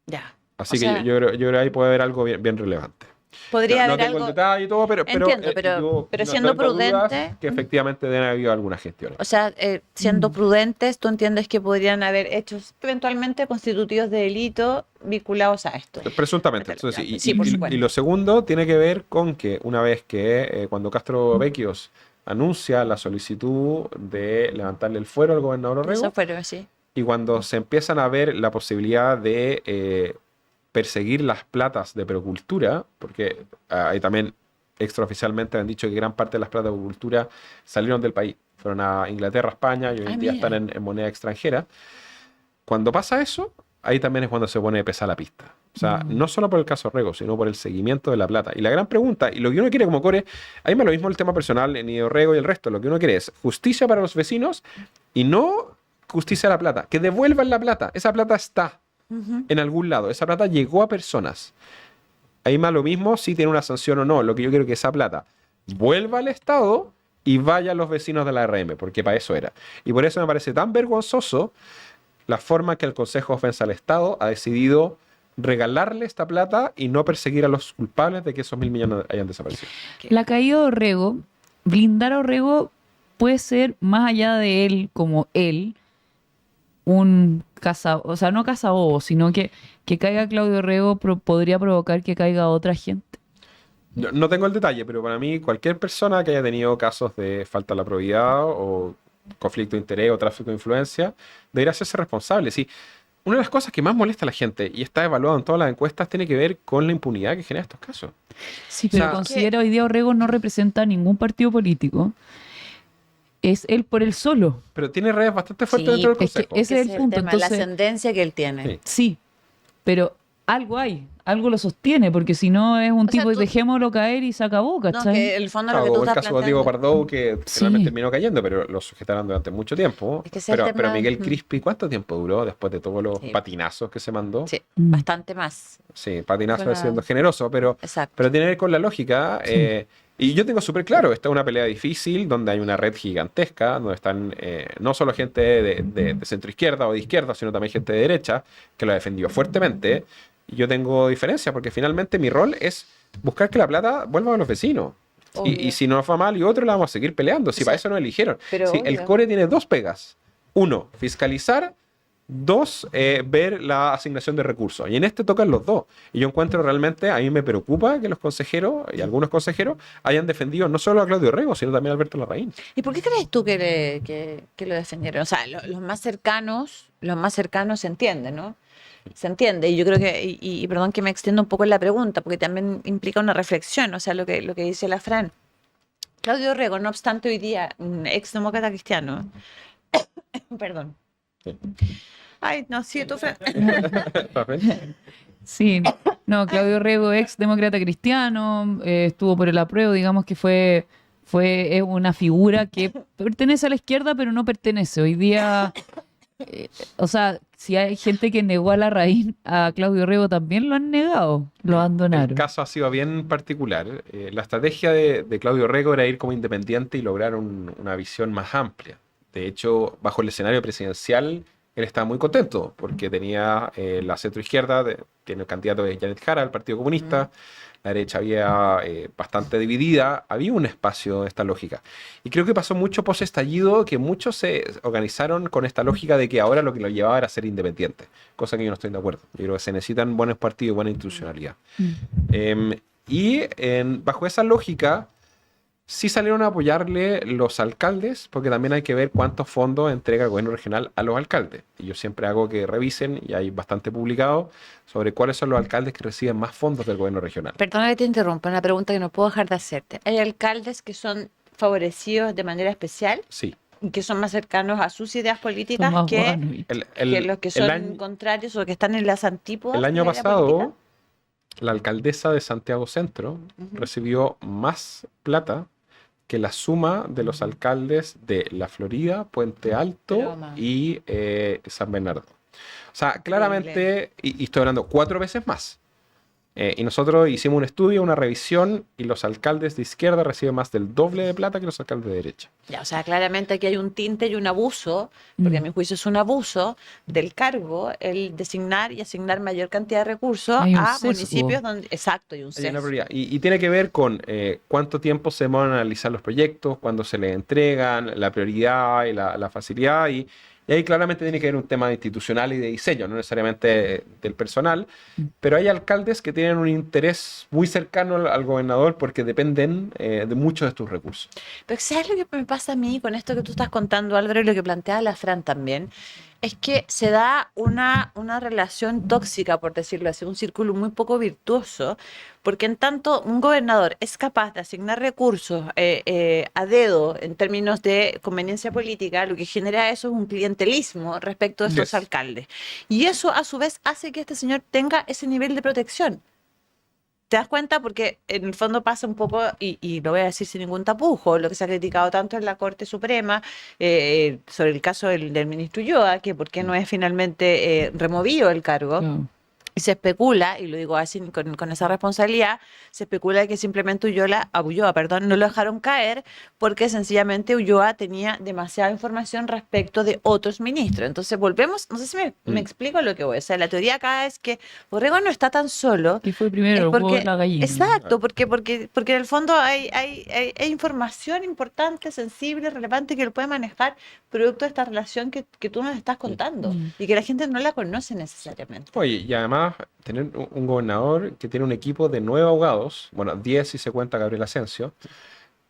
Ya. Así O que sea, yo creo que ahí puede haber algo bien relevante. Podría No haber tengo algo. el detalle y todo, pero Entiendo, pero yo no siendo tengo dudas prudente. que efectivamente deben haber habido algunas gestiones. O sea, siendo prudentes, ¿tú entiendes que podrían haber hechos eventualmente constitutivos de delito vinculados a esto? Presuntamente. Entonces, Sí, por supuesto. y lo segundo tiene que ver con que una vez que cuando Castro Vecchios anuncia la solicitud de levantarle el fuero al gobernador Orrego, Eso fueron, sí. y cuando se empiezan a ver la posibilidad de perseguir las platas de Procultura, porque ahí también extraoficialmente han dicho que gran parte de las platas de Procultura salieron del país, fueron a Inglaterra, España, y hoy en día mira. están en moneda extranjera. Cuando pasa eso, ahí también es cuando se pone pesada la pista. O sea, no solo por el caso Orrego, sino por el seguimiento de la plata. Y la gran pregunta, y lo que uno quiere como core, ahí me lo mismo el tema personal, ni de Orrego y el resto, lo que uno quiere es justicia para los vecinos y no justicia a la plata. Que devuelvan la plata. Esa plata está en algún lado. Esa plata llegó a personas. Ahí más lo mismo si tiene una sanción o no. Lo que yo quiero es que esa plata vuelva al Estado y vaya a los vecinos de la RM, porque para eso era. Y por eso me parece tan vergonzoso la forma que el Consejo de Defensa del Estado ha decidido regalarle esta plata y no perseguir a los culpables de que esos 1.000 millones hayan desaparecido. La caída de Orrego, blindar a Orrego puede ser, más allá de él como él, un o sea, no cazabobo, sino que caiga Claudio Orrego podría provocar que caiga otra gente. No tengo el detalle, pero para mí cualquier persona que haya tenido casos de falta de la probidad o conflicto de interés o tráfico de influencia debería hacerse responsable. Sí, una de las cosas que más molesta a la gente y está evaluado en todas las encuestas tiene que ver con la impunidad que genera estos casos. Sí, pero O sea, considero hoy día Orrego no representa a ningún partido político. Es él por él solo. Pero tiene redes bastante fuertes Sí, dentro del es que Consejo. ese es el punto. tema, la Entonces, ascendencia que él tiene. Sí. sí, pero algo hay, algo lo sostiene, porque si no es un O sea, tipo de tú- dejémoslo caer y se acabó, No, ¿cachai? que el fondo lo que Claro, tú o el estás caso de Diego planteando. Pardo, que Sí. finalmente terminó cayendo, pero lo sujetaron durante mucho tiempo. Es que ese es el Pero tema. Miguel Crispi, ¿cuánto tiempo duró después de todos los Sí. patinazos que se mandó? Sí, Mm. bastante más. Sí, patinazo Bueno, siendo generoso, pero Exacto. tiene que ver con la lógica. Y yo tengo súper claro, esta es una pelea difícil, donde hay una red gigantesca, donde están no solo gente de centro izquierda o de izquierda, sino también gente de derecha, que lo ha defendido fuertemente. Y yo tengo diferencia, porque finalmente mi rol es buscar que la plata vuelva a los vecinos. Obvio. Y si nos va mal y otro, la vamos a seguir peleando. Si O sea, para eso nos eligieron. pero Si el obvio. core tiene dos pegas. Uno, fiscalizar. Dos, ver la asignación de recursos. Y en este tocan los dos. Y yo encuentro realmente, a mí me preocupa que los consejeros y algunos consejeros hayan defendido no solo a Claudio Orrego, sino también a Alberto Larraín. ¿Y por qué crees tú que lo defendieron? O sea, los más cercanos se entienden, ¿no? Se entiende. Y yo creo que, y perdón que me extienda un poco en la pregunta, porque también implica una reflexión, o sea, lo que dice la Fran. Claudio Orrego, no obstante, hoy día, un ex demócrata cristiano. Perdón. Sí. Ay, no, sí, tú, Fran. Sí, no, Claudio Orrego, ex demócrata cristiano, estuvo por el apruebo, digamos que es una figura que pertenece a la izquierda, pero no pertenece. Hoy día, o sea, si hay gente que negó a Larraín, a Claudio Orrego también lo han negado, lo El abandonaron. caso ha sido bien particular. La estrategia de Claudio Orrego era ir como independiente y lograr una visión más amplia. De hecho, bajo el escenario presidencial, él estaba muy contento porque tenía la centroizquierda, tiene el candidato de Janet Jara, el Partido Comunista, la derecha había bastante dividida, había un espacio de esta lógica. Y creo que pasó mucho post-estallido que muchos se organizaron con esta lógica de que ahora lo que lo llevaba era ser independiente, cosa que yo no estoy de acuerdo. Yo creo que se necesitan buenos partidos y buena institucionalidad. Bajo esa lógica, sí salieron a apoyarle los alcaldes, porque también hay que ver cuántos fondos entrega el gobierno regional a los alcaldes. Y yo siempre hago que revisen, y hay bastante publicado, sobre cuáles son los alcaldes que reciben más fondos del gobierno regional. Perdona que te interrumpa, una pregunta que no puedo dejar de hacerte. Hay alcaldes que son favorecidos de manera especial, Sí. y que son más cercanos a sus ideas políticas Tomás que, Boganovich. que los que son contrarios o que están en las antípodas El año de la idea política. pasado, la alcaldesa de Santiago Centro recibió más plata que la suma de los alcaldes de La Florida, Puente Alto Broma. y San Bernardo. O sea, claramente, y estoy hablando 4 veces más. Y nosotros hicimos un estudio, una revisión, y los alcaldes de izquierda reciben más del doble de plata que los alcaldes de derecha. Ya, o sea, claramente aquí hay un tinte y un abuso, porque a mi juicio es un abuso del cargo el designar y asignar mayor cantidad de recursos Hay un a sesgo. municipios donde, exacto, hay un Hay una sesgo. prioridad. Y tiene que ver con cuánto tiempo se van a analizar los proyectos, cuándo se les entregan, la prioridad y la facilidad. Y ahí claramente tiene que haber un tema institucional y de diseño, no necesariamente del personal. Pero hay alcaldes que tienen un interés muy cercano al gobernador porque dependen de muchos de estos recursos. Pero ¿sabes lo que me pasa a mí con esto que tú estás contando, Álvaro, y lo que plantea la Fran también? Es que se da una relación tóxica, por decirlo así, un círculo muy poco virtuoso, porque en tanto un gobernador es capaz de asignar recursos a dedo en términos de conveniencia política, lo que genera eso es un clientelismo respecto de estos Yes. alcaldes. Y eso a su vez hace que este señor tenga ese nivel de protección. ¿Te das cuenta? Porque en el fondo pasa un poco, y lo voy a decir sin ningún tapujo, lo que se ha criticado tanto en la Corte Suprema sobre el caso del ministro Ulloa, que por qué no es finalmente removido el cargo. Claro. Y se especula, y lo digo así con esa responsabilidad, se especula que simplemente Ulloa, perdón, no lo dejaron caer porque sencillamente Ulloa tenía demasiada información respecto de otros ministros. Entonces volvemos, no sé si me explico lo que voy. O sea, la teoría acá es que Borrego no está tan solo. ¿Qué fue primero, Es el huevo o porque, la gallina? exacto, porque en el fondo hay información importante, sensible, relevante que lo puede manejar producto de esta relación que tú nos estás contando y que la gente no la conoce necesariamente. Oye, y además tener un gobernador que tiene un equipo de 9 abogados, bueno, 10 si se cuenta Gabriel Asensio,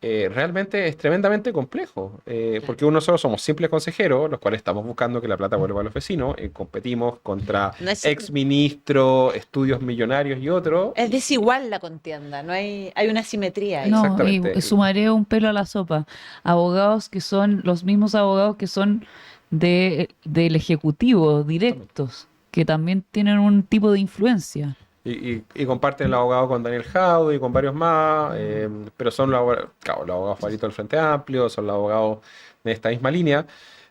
realmente es tremendamente complejo, porque nosotros somos simples consejeros, los cuales estamos buscando que la plata vuelva a los vecinos, competimos contra No es- exministros, estudios millonarios y otros. Es desigual la contienda, no hay una simetría ahí. No, Exactamente. y sumaré un pelo a la sopa. Abogados que son los mismos abogados que son del Ejecutivo, directos, que también tienen un tipo de influencia. Y comparten el abogado con Daniel Jaude y con varios más, pero son los abogados favoritos del Frente Amplio, son los abogados de esta misma línea,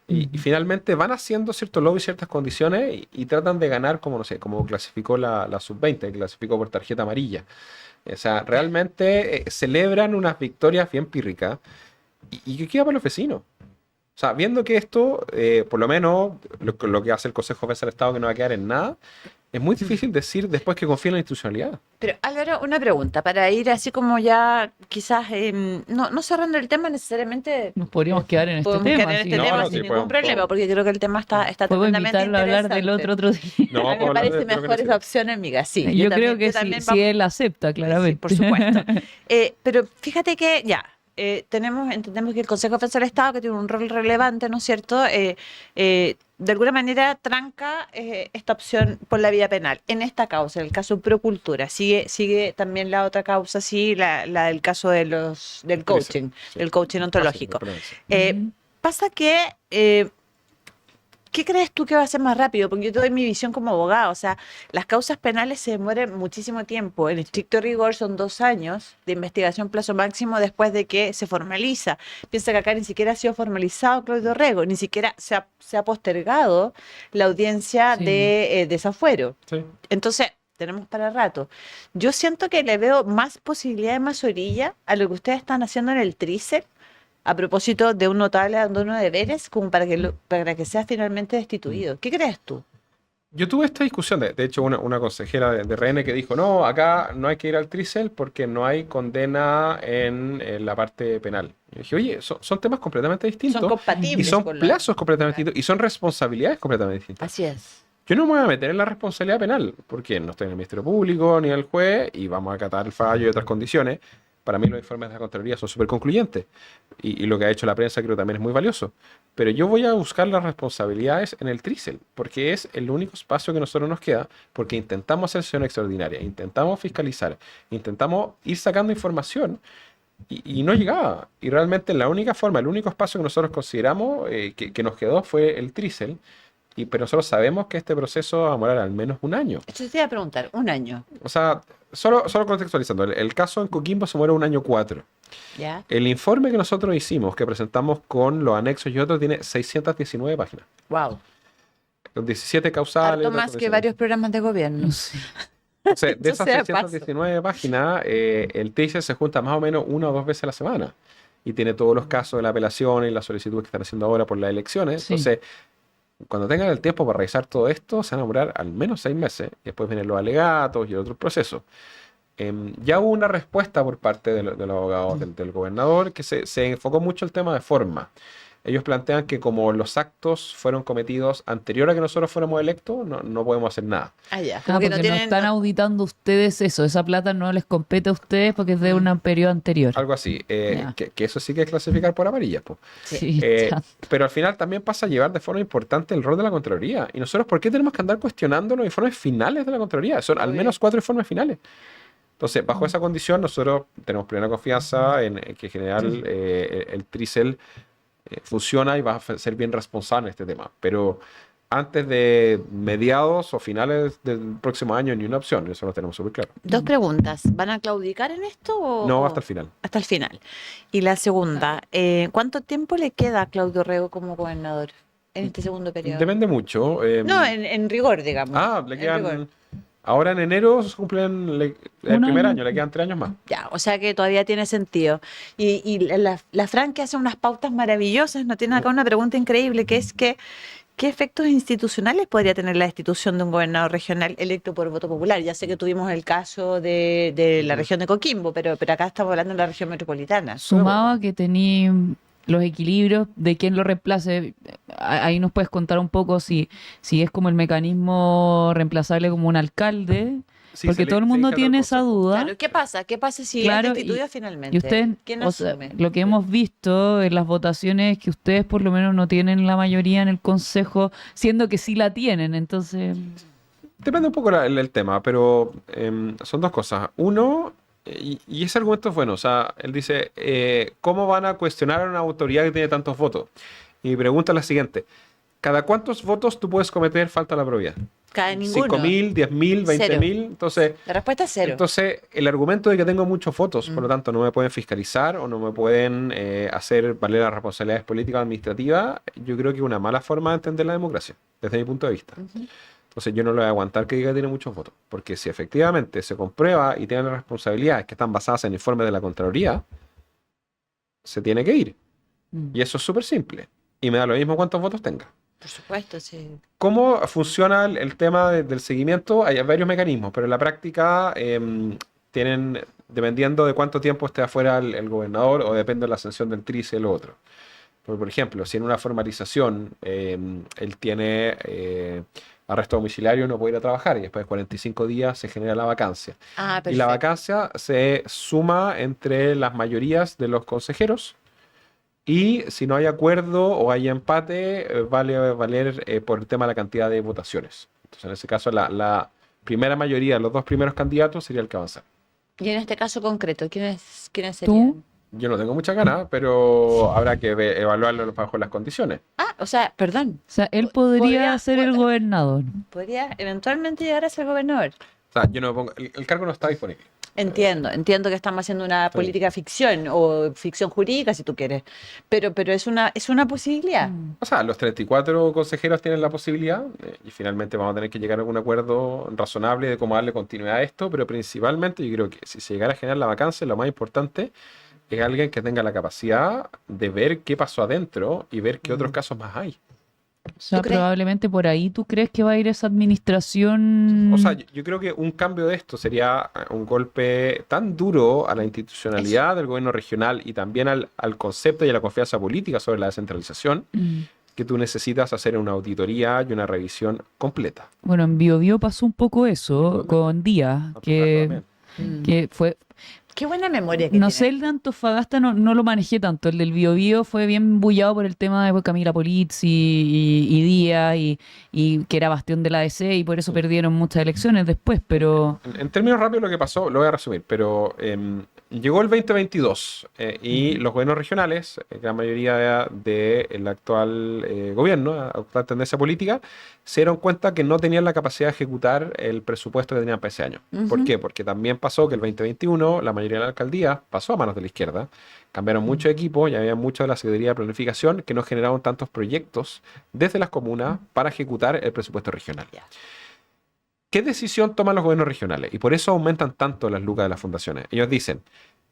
y finalmente van haciendo cierto lobby, ciertas condiciones, y tratan de ganar, como no sé, como clasificó la Sub-20, que clasificó por tarjeta amarilla. O sea, realmente celebran unas victorias bien pírricas, y que queda para los vecinos. O sea, viendo que esto, por lo menos, lo que hace el Consejo Defensa del Estado, que no va a quedar en nada, es muy difícil decir después que confía en la institucionalidad. Pero Álvaro, una pregunta, para ir así como ya quizás, no cerrando el tema necesariamente. Nos podríamos quedar en este Podemos tema. quedar en sí. este No, tema no, sin sí, ningún podemos- problema, porque creo que el tema está Puedo tremendamente invitarlo a hablar del interesante. otro día. No, A mí me vamos a hablar parece de lo que mejor esa necesita. opción, amiga. Sí, Yo creo también- que yo sí, también si él acepta, Sí, claramente. por supuesto. Pero fíjate que ya, entendemos que el Consejo de Defensa del Estado, que tiene un rol relevante, ¿no es cierto? De alguna manera tranca esta opción por la vía penal. En esta causa, en el caso Procultura, sigue también la otra causa, sí, la del caso del coaching, Sí. del coaching ontológico. Ujú. Pasa que, ¿qué crees tú que va a ser más rápido? Porque yo te doy mi visión como abogado. O sea, las causas penales se demoran muchísimo tiempo. En estricto rigor son 2 años de investigación plazo máximo después de que se formaliza. Piensa que acá ni siquiera ha sido formalizado Claudio Rego, ni siquiera se ha postergado la audiencia Sí. de desafuero. Sí. Entonces, tenemos para rato. Yo siento que le veo más posibilidad, más orilla a lo que ustedes están haciendo en el Trícer, a propósito de un notable abandono de deberes, como para que sea finalmente destituido. ¿Qué crees tú? Yo tuve esta discusión, de hecho, una consejera de RN que dijo, no, acá no hay que ir al Trícel porque no hay condena en la parte penal. Y dije, oye, son temas completamente distintos. Son compatibles y son con la- plazos completamente distintos. Y son responsabilidades completamente distintas. Así es. Yo no me voy a meter en la responsabilidad penal, porque no estoy en el Ministerio Público ni en el juez, y vamos a acatar el fallo y otras condiciones. Para mí los informes de la Contraloría son súper concluyentes, y lo que ha hecho la prensa creo también es muy valioso. Pero yo voy a buscar las responsabilidades en el Trícel, porque es el único espacio que a nosotros nos queda, porque intentamos hacer sesión extraordinaria, intentamos fiscalizar, intentamos ir sacando información, y no llegaba. Y realmente la única forma, el único espacio que nosotros consideramos que nos quedó fue el trícel. Pero nosotros sabemos que este proceso va a demorar al menos un año. Esto te iba a preguntar, un año, O sea, solo contextualizando, el caso en Coquimbo se muere un año 4. ¿ya? El informe que nosotros hicimos, que presentamos con los anexos y otros, tiene 619 páginas. Wow. Con 17 causales. Harto más que varios programas de gobierno. No sé. Entonces, de esas Entonces, 619 páginas, el teaser se junta más o menos 1 o 2 veces a la semana. Y tiene todos los casos de la apelación y las solicitudes que están haciendo ahora por las elecciones. Sí. Entonces, cuando tengan el tiempo para revisar todo esto, se van a demorar al menos 6 meses. Y después vienen los alegatos y otros procesos. Ya hubo una respuesta por parte de los abogados del gobernador que se enfocó mucho el tema de forma. Ellos plantean que como los actos fueron cometidos anterior a que nosotros fuéramos electos, no podemos hacer nada. Ah, ya. Ah, Como que porque no no tienen. están auditando ustedes eso. Esa plata no les compete a ustedes porque es de un periodo anterior. Algo así. Ya. Que eso sí que es clasificar por amarillas, po. Sí, ya. Pero al final también pasa a llevar de forma importante el rol de la Contraloría. ¿Y nosotros por qué tenemos que andar cuestionando los informes finales de la Contraloría? Son al menos 4 informes finales. Entonces, bajo esa condición, nosotros tenemos plena confianza en que en general el trícel funciona y va a ser bien responsable en este tema. Pero antes de mediados o finales del próximo año, ni una opción. Eso lo tenemos súper claro. Dos preguntas. ¿Van a claudicar en esto o...? No, hasta el final. Hasta el final. Y la segunda, ¿cuánto tiempo le queda a Claudio Rego como gobernador en este segundo periodo? Depende mucho. No, en rigor, digamos. Le En quedan... rigor. Ahora en enero se cumplen el Un primer año. año, le quedan 3 años más. Ya, o sea que todavía tiene sentido. Y la Fran que hace unas pautas maravillosas, nos tiene acá una pregunta increíble, que es que ¿qué efectos institucionales podría tener la destitución de un gobernador regional electo por voto popular? Ya sé que tuvimos el caso de la región de Coquimbo, pero acá estamos hablando de la región metropolitana. Sumado a que tení los equilibrios de quién lo reemplace. Ahí nos puedes contar un poco si es como el mecanismo reemplazable como un alcalde, Sí, porque se todo el se mundo elige tiene al esa consejo. duda. Claro, ¿qué pasa? ¿Qué pasa si Claro, es destituido finalmente? Y usted, ¿Quién o sea, asume? lo que hemos visto en las votaciones es que ustedes por lo menos no tienen la mayoría en el consejo, siendo que sí la tienen, entonces... Depende un poco el tema, pero son dos cosas. Uno, y ese argumento es bueno, o sea, él dice, ¿cómo van a cuestionar a una autoridad que tiene tantos votos? Y mi pregunta es la siguiente, ¿cada cuántos votos tú puedes cometer falta a la probidad? Cada ninguno. 5.000, 10.000, Cero. 20.000, entonces... La respuesta es cero. Entonces, el argumento de que tengo muchos votos, por lo tanto, no me pueden fiscalizar o no me pueden hacer valer las responsabilidades políticas o administrativas, yo creo que es una mala forma de entender la democracia, desde mi punto de vista. Entonces, yo no le voy a aguantar que diga que tiene muchos votos, porque si efectivamente se comprueba y tiene las responsabilidades que están basadas en informes de la Contraloría, se tiene que ir. Y eso es súper simple. Y me da lo mismo cuántos votos tenga. Por supuesto, sí. ¿Cómo funciona el tema del seguimiento? Hay varios mecanismos, pero en la práctica tienen, dependiendo de cuánto tiempo esté afuera el gobernador o depende de la ascensión del tríce y lo otro. Por ejemplo, si en una formalización él tiene arresto domiciliario, no puede ir a trabajar y después de 45 días se genera la vacancia. Ah, Y la perfecto. vacancia se suma entre las mayorías de los consejeros. Y si no hay acuerdo o hay empate, vale valer por el tema de la cantidad de votaciones. Entonces, en ese caso, la primera mayoría de los 2 primeros candidatos sería el que avanza. Y en este caso concreto, ¿quiénes ¿Tú? serían? Yo no tengo muchas ganas, pero habrá que evaluarlo bajo las condiciones. Ah, o sea, perdón, O sea, él podría ser el gobernador. podría eventualmente llegar a ser gobernador. O sea, yo no me pongo, el cargo no está disponible. Entiendo que estamos haciendo una Está bien. política ficción o ficción jurídica, si tú quieres, pero es una posibilidad. O sea, los 34 consejeros tienen la posibilidad y finalmente vamos a tener que llegar a algún acuerdo razonable de cómo darle continuidad a esto, pero principalmente yo creo que si se llegara a generar la vacancia, lo más importante es alguien que tenga la capacidad de ver qué pasó adentro y ver qué otros casos más hay. O sea, ¿Tú crees? probablemente por ahí tú crees que va a ir esa administración. O sea, yo creo que un cambio de esto sería un golpe tan duro a la institucionalidad del gobierno regional y también al concepto y a la confianza política sobre la descentralización, que tú necesitas hacer una auditoría y una revisión completa. Bueno, en Biobío pasó un poco eso con Díaz, También. que fue Qué buena memoria que No tiene. sé, el de Antofagasta no lo manejé tanto. El del Biobío fue bien bullado por el tema de Camila Polizzi y Díaz y que era bastión de la DC y por eso perdieron muchas elecciones después, pero En términos rápidos lo que pasó, lo voy a resumir, pero llegó el 2022 y los gobiernos regionales, gran mayoría del actual gobierno, actual tendencia política, se dieron cuenta que no tenían la capacidad de ejecutar el presupuesto que tenían para ese año. ¿Por qué? Porque también pasó que el 2021 la mayoría de la alcaldía pasó a manos de la izquierda, cambiaron mucho equipo y había mucho de la Secretaría de Planificación que no generaban tantos proyectos desde las comunas para ejecutar el presupuesto regional. Ya. ¿Qué decisión toman los gobiernos regionales? Y por eso aumentan tanto las lucas de las fundaciones. Ellos dicen,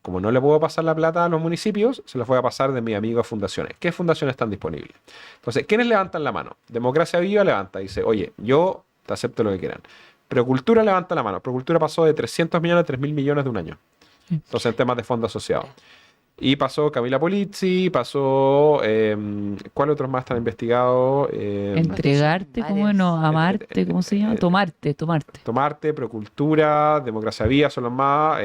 como no le puedo pasar la plata a los municipios, se los voy a pasar de mi amigo a fundaciones. ¿Qué fundaciones están disponibles? Entonces, ¿quiénes levantan la mano? Democracia Viva levanta, dice, oye, yo te acepto lo que quieran. Procultura levanta la mano. Procultura pasó de 300 millones a 3.000 millones de un año. Entonces, en temas de fondos asociados. Y pasó Camila Polizzi, pasó... ¿cuál otros más están investigados? entregarte, ¿cómo no? Amarte, ¿cómo se llama? Tomarte. Tomarte, Procultura, Democracia Viva son los más.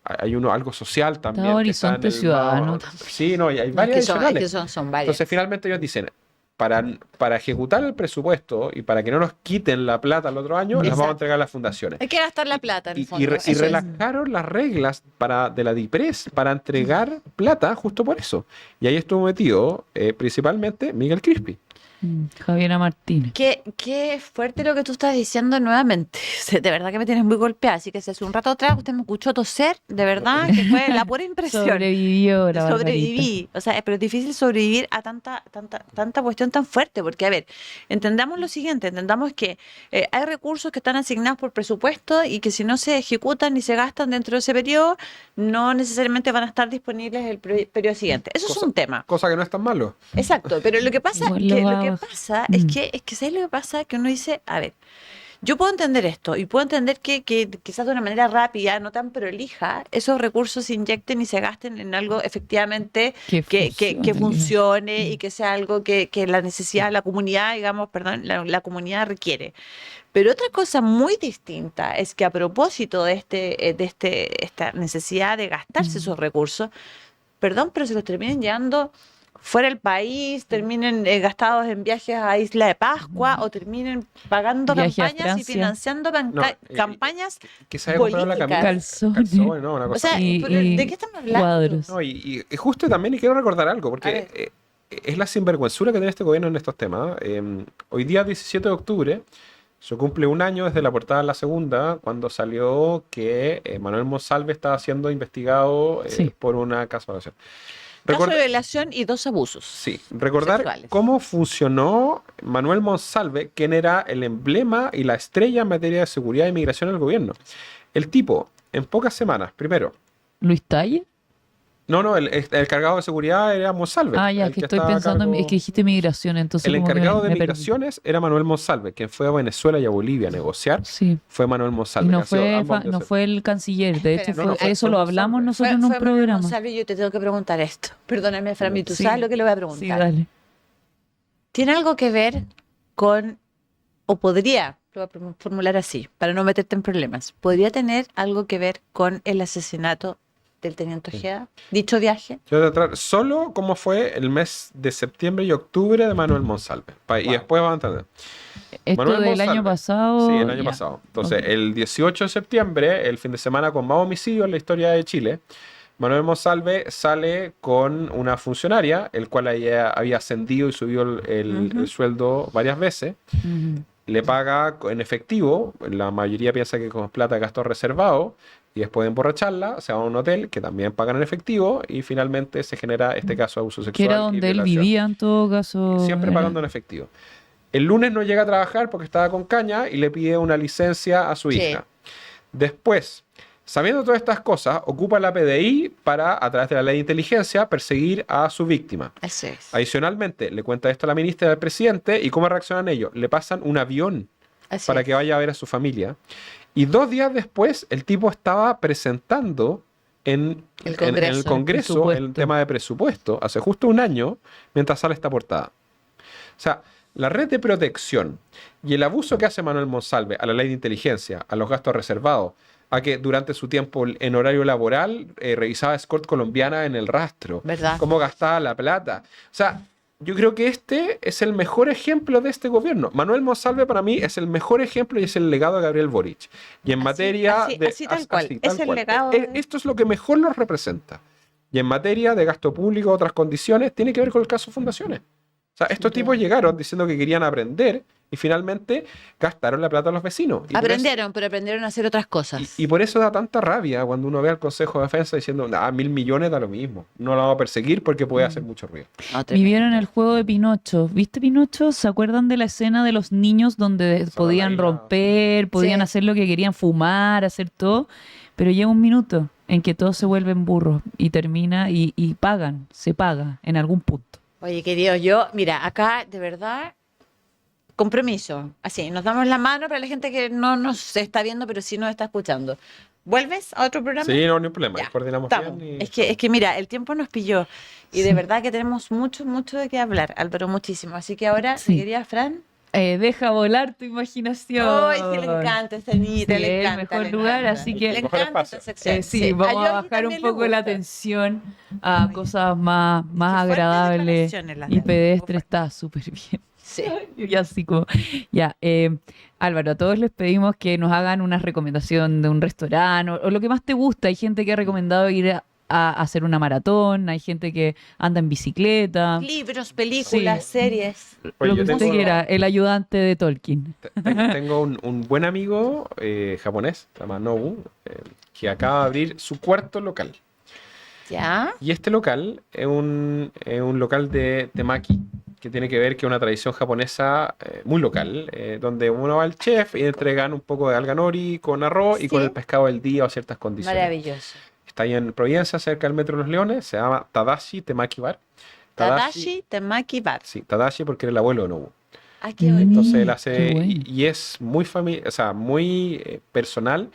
Hay uno, algo social también. Está que está en Horizonte el Ciudadano mapa. también. Sí, no, y hay No, es varias que son, es adicionales. que son varias. Entonces, finalmente ellos dicen, para ejecutar el presupuesto y para que no nos quiten la plata el otro año, las vamos a Exacto. entregar a las fundaciones. Hay que gastar la plata, en el Y fondo. Eso es. relajaron las reglas de la DIPRES para entregar plata justo por eso. Y ahí estuvo metido principalmente Miguel Crispi. Javiera Martínez. Qué fuerte lo que tú estás diciendo nuevamente. De verdad que me tienes muy golpeada. Así que si hace un rato atrás usted me escuchó toser, de verdad que fue la pura impresión. Sobrevivió la Barbarita. Sobreviví. O sea, pero es difícil sobrevivir a tanta cuestión tan fuerte. Porque, a ver, entendamos lo siguiente: entendamos que hay recursos que están asignados por presupuesto y que si no se ejecutan ni se gastan dentro de ese periodo, no necesariamente van a estar disponibles el periodo siguiente. Eso es un tema. Cosa que no es tan malo. Exacto, pero lo que pasa, Igual lo va a bajar. es que ¿sabes lo que pasa? Que uno dice, a ver, yo puedo entender esto y puedo entender que quizás de una manera rápida, no tan prolija, esos recursos se inyecten y se gasten en algo efectivamente que funcione y que sea algo que la necesidad, la comunidad, digamos, perdón, la comunidad requiere. Pero otra cosa muy distinta es que a propósito de esta necesidad de gastarse esos recursos, perdón, pero se los terminen llevando fuera del país, terminen gastados en viajes a Isla de Pascua o terminen pagando Viaje a campañas y Francia. financiando No, campañas. Que se haya comprado la Políticas. camisa. Calzones. No, una O cosa. sea, Y- pero y ¿de qué estamos hablando? cuadros. No, y justo también, y quiero recordar algo, A porque ver. es la sinvergüenzura que tiene este gobierno en estos temas. Hoy día, 17 de octubre, se cumple un año desde la portada de La Segunda, cuando salió que Manuel Monsalve estaba siendo investigado Sí. por una caso de violación. Caso Recuerda- de violación y 2 abusos. Sí, recordar sexuales. cómo funcionó Manuel Monsalve, quien era el emblema y la estrella en materia de seguridad e inmigración del gobierno. El tipo, en pocas semanas, primero, ¿Luis Talle? el cargado de seguridad era Monsalve. Ah, ya, el que estoy estaba a pensando, cargo- es que dijiste migración, entonces El como que encargado de me perdí. migraciones era Manuel Monsalve, quien fue a Venezuela y a Bolivia a negociar. Sí. Fue Manuel Y Monsalve. no que ha sido fue, ambos no veces. fue el canciller, de hecho, Espera, no, fue- eso fue lo Monsalve. hablamos nosotros en un Manuel programa. Monsalve, yo te tengo que preguntar esto. Perdóname, Fran, tú Sí. sabes lo que le voy a Sí, preguntar. dale. ¿Tiene algo que ver con, o podría, lo voy a formular así, para no meterte en problemas, podría tener algo que ver con el asesinato del teniente Ojeda? Dicho viaje. Yo voy a tratar solo cómo fue el mes de septiembre y octubre de Manuel Monsalve. Y después van a entender. Esto Manuel del Monsalve. año pasado. Sí, el año ya. pasado. Entonces, Ok. el 18 de septiembre, el fin de semana con más homicidios en la historia de Chile, Manuel Monsalve sale con una funcionaria, el cual había ascendido y subió el sueldo varias veces. Ujú. Le paga en efectivo, la mayoría piensa que con plata de gastos reservados, y después de emborracharla, se va a un hotel que también pagan en efectivo, y finalmente se genera este caso de abuso Que sexual. era y donde él violación. vivía en todo caso. Siempre era- pagando en efectivo. El lunes no llega a trabajar porque estaba con caña y le pide una licencia a su Sí. hija. Después, sabiendo todas estas cosas, ocupa la PDI para, a través de la ley de inteligencia, perseguir a su víctima. Así es. Adicionalmente, le cuenta esto a la ministra y al presidente, y ¿cómo reaccionan ellos? Le pasan un avión Así para es. que vaya a ver a su familia. Y 2 días después, el tipo estaba presentando en El el Congreso, Congreso el presupuesto. tema de presupuesto, hace justo un año, mientras sale esta portada. O sea, la red de protección y el abuso que hace Manuel Monsalve a la ley de inteligencia, a los gastos reservados, a que durante su tiempo en horario laboral revisaba escort colombiana en el rastro, ¿Verdad? cómo gastaba la plata. O sea, yo creo que este es el mejor ejemplo de este gobierno. Manuel Monsalve para mí es el mejor ejemplo y es el legado de Gabriel Boric. Y en materia de... así tal cual, así, es tal el cual. legado Esto es lo que mejor los representa. Y en materia de gasto público, otras condiciones, tiene que ver con el caso Fundaciones. O sea, estos tipos llegaron diciendo que querían aprender y finalmente gastaron la plata a los vecinos. Y por eso- Aprendieron, pero aprendieron a hacer otras cosas. y por eso da tanta rabia cuando uno ve al Consejo de Defensa diciendo, 1.000 millones da lo mismo. No lo vamos a perseguir porque puede hacer mucho ruido. No, tremendo. Vivieron el juego de Pinocho. ¿Viste Pinocho? ¿Se acuerdan de la escena de los niños donde podían baila. romper, podían Sí. hacer lo que querían, fumar, hacer todo? Pero llega un minuto en que todos se vuelven burros y termina y pagan, se paga en algún punto. Oye, querido, yo, mira, acá de verdad, compromiso. Así, nos damos la mano para la gente que no nos está viendo, pero sí nos está escuchando. ¿Vuelves a otro programa? Sí, no, ni un problema. Ya, Coordinamos estamos. bien. Es que mira, el tiempo nos pilló y de verdad que tenemos mucho, mucho de qué hablar, Álvaro, muchísimo. Así que ahora, Sí. mi querida Fran, Deja volar tu imaginación. ¡ay, que le encanta esta niña! Sí, le el encanta, mejor le lugar, encanta. así que- Le Mejor encanta espacio. esta sección. Sí, vamos a Yogi bajar un también le poco la gusta. tensión a cosas más fuertes agradables declaraciones las de y Álvaro, pedestre muy está súper bien. Sí. Yo ya así como, ya, Álvaro, a todos les pedimos que nos hagan una recomendación de un restaurante o lo que más te gusta. Hay gente que ha recomendado ir a hacer una maratón, hay gente que anda en bicicleta, Libros, películas, series. Oye, lo yo que usted tengo- quiera, el ayudante de Tolkien. Tengo un buen amigo japonés, se llama Nobu, que acaba de abrir su cuarto local. ¿Ya? Y este local es un local de temaki, que tiene que ver que es una tradición japonesa muy local, donde uno va al chef y le entregan un poco de alga nori con arroz y con Sí. el pescado del día o ciertas condiciones. Maravilloso. Está ahí en Providencia, cerca del Metro de los Leones, se llama Tadashi Temaki Bar. Tadashi Temaki Bar. Sí, Tadashi porque era el abuelo de Nobu. Ah, qué Mm. bonito. Entonces él Qué hace, bueno. y es muy o sea, muy personal,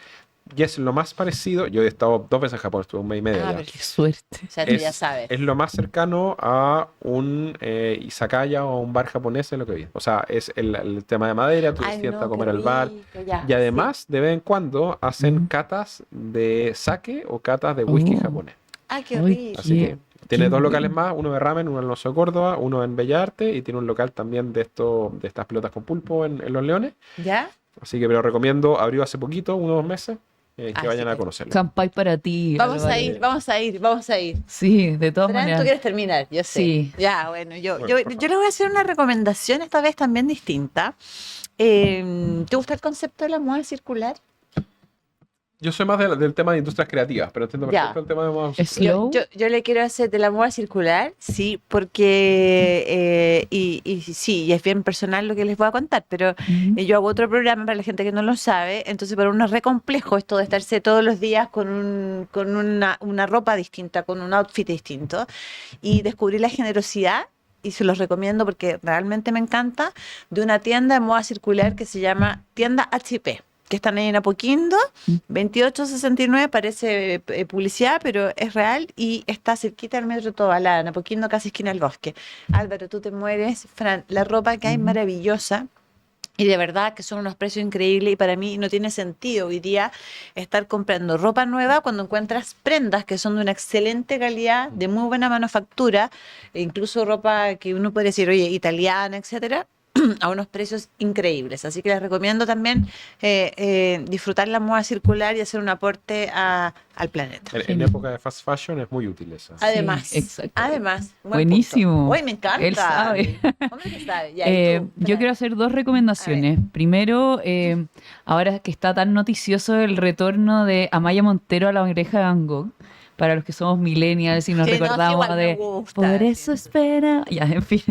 y es lo más parecido. Yo he estado 2 veces en Japón, estuve un mes y medio Ah, allá. perfecto. Qué suerte. O sea, tú ya sabes. Es lo más cercano a un izakaya o un bar japonés en lo que vi. O sea, es el tema de madera, tú te Ay, sientas no, a comer qué al bar. rico, ya, Y además, de vez en cuando, hacen Ujú. catas de sake o catas de whisky Oh. japonés. sí. Ay, qué Ay, rico. Así que tiene qué 2 locales bueno. más, uno de ramen, uno en Alonso de Córdoba, uno en Bella Arte, y tiene un local también de estas pelotas con pulpo en Los Leones. ¿Ya? Así que, pero recomiendo, abrió hace poquito, unos 2 meses, que Así vayan a que- conocerlo. Campai para ti. Vamos a Álvaro. ir, vamos a ir, vamos a ir. Sí, de todas Fran, tú maneras. quieres terminar, yo sé. Sí. Ya, bueno, yo Bueno, por les voy a hacer una recomendación esta vez también distinta. ¿Te gusta el concepto de la moda circular? Yo soy más del tema de industrias creativas, pero entiendo Ya. perfecto el tema de moda. Es- Yo, Slow. yo le quiero hacer de la moda circular, sí, porque, y sí, y es bien personal lo que les voy a contar, pero Ujú. yo hago otro programa para la gente que no lo sabe, entonces para uno es re complejo esto de estarse todos los días con una ropa distinta, con un outfit distinto, y descubrí la generosidad, y se los recomiendo porque realmente me encanta, de una tienda de moda circular que se llama Tienda HP, que están ahí en Apoquindo, 2869, parece publicidad, pero es real y está cerquita del Metro Tobalá, en Apoquindo, casi esquina del bosque. Álvaro, tú te mueres, Fran, la ropa que hay Ujú. maravillosa. Y de verdad que son unos precios increíbles y para mí no tiene sentido hoy día estar comprando ropa nueva cuando encuentras prendas que son de una excelente calidad, de muy buena manufactura, e incluso ropa que uno puede decir, oye, italiana, etcétera, a unos precios increíbles. Así que les recomiendo también disfrutar la moda circular y hacer un aporte al planeta. En época de fast fashion es muy útil eso. Además, exacto. ademanta. Buenísimo. Hoy me encanta. Él sabe. Hombre que sabe. Ya, y tú, Yo Fran. quiero hacer 2 recomendaciones. Primero, ahora que está tan noticioso el retorno de Amaya Montero a la oreja de Van Gogh, para los que somos millennials y nos Sí, no, sí, recordamos igual me de gusta, por sí. eso espera, ya, en fin.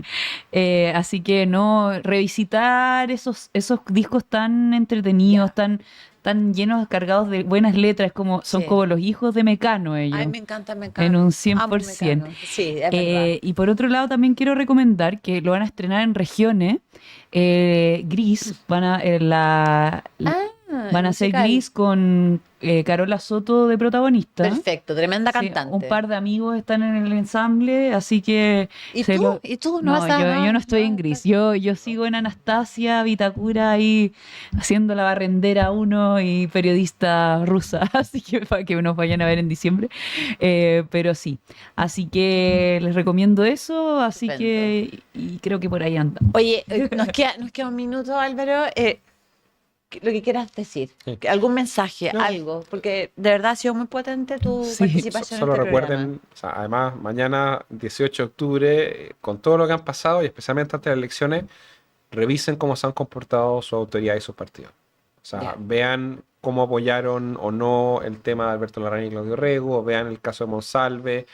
Así que no, revisitar esos discos tan entretenidos, tan llenos, cargados de buenas letras, son Sí. como los hijos de Mecano ellos. Ay, me encanta, me encanta. En un Amo 100%. Mecano. Sí, es verdad. Y por otro lado, también quiero recomendar que lo van a estrenar en regiones. Gris, van a Van a ser musical. Gris con Carola Soto de protagonista. Perfecto, tremenda Sí, cantante. un par de amigos están en el ensamble, así que... ¿Y se tú? lo- ¿Y tú? No, vas a- yo no estoy en Gris. Yo sigo en Anastasia, Vitacura ahí haciendo la barrendera 1 y periodista rusa, así que para que nos vayan a ver en diciembre. Pero sí, así que les recomiendo eso, así Estupendo. que y creo que por ahí andamos. Oye, nos queda un minuto, Álvaro. Lo que quieras decir, Sí. algún mensaje, No. algo, porque de verdad ha sido muy potente tu Sí. participación Solo en este recuerden, programa. o sea, además, mañana, 18 de octubre, con todo lo que han pasado y especialmente antes de las elecciones, revisen cómo se han comportado su autoridad y sus partidos. O sea, Ya. vean cómo apoyaron o no el tema de Alberto Larraín y Claudio Rego, vean el caso de Monsalve.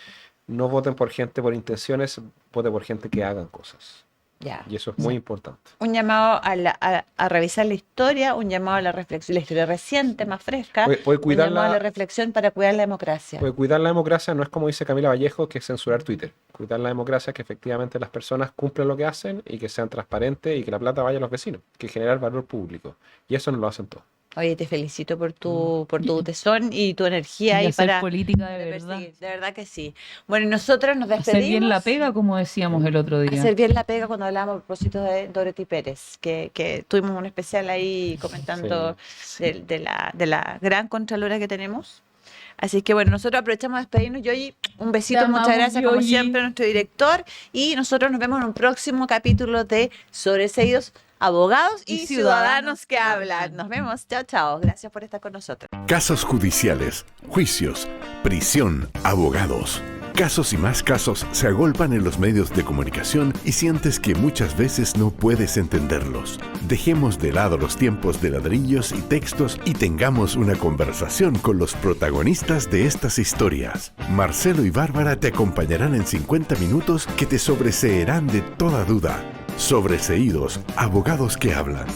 No voten por gente por intenciones, voten por gente que hagan cosas. Ya. Y eso es muy importante. Un llamado a revisar la historia, un llamado a la reflexión, la historia reciente, más fresca, Puede un cuidar llamado a la la, reflexión para cuidar la democracia. Porque cuidar la democracia no es como dice Camila Vallejo, que es censurar Twitter. Cuidar la democracia es que efectivamente las personas cumplan lo que hacen y que sean transparentes y que la plata vaya a los vecinos, que generar valor público. Y eso no lo hacen todos. Oye, te felicito por tu tesón y tu energía Y y hacer para política de para verdad. perseguir. De verdad que sí. Bueno, y nosotros nos Hacer despedimos. bien la pega, como decíamos el otro día. Hacer bien la pega cuando hablábamos a propósito de Dorothy Pérez, que tuvimos un especial ahí comentando de la gran contralora que tenemos. Así que bueno, nosotros aprovechamos de despedirnos. Yoyi, un besito, Te muchas amamos, gracias como Yoyi. siempre a nuestro director. Y nosotros nos vemos en un próximo capítulo de Sobreseídos, Abogados y Ciudadanos que Hablan. Nos vemos. Chao, chao. Gracias por estar con nosotros. Casos judiciales, juicios, prisión, abogados. Casos y más casos se agolpan en los medios de comunicación y sientes que muchas veces no puedes entenderlos. Dejemos de lado los tiempos de ladrillos y textos y tengamos una conversación con los protagonistas de estas historias. Marcelo y Bárbara te acompañarán en 50 minutos que te sobreseerán de toda duda. Sobreseídos, abogados que hablan.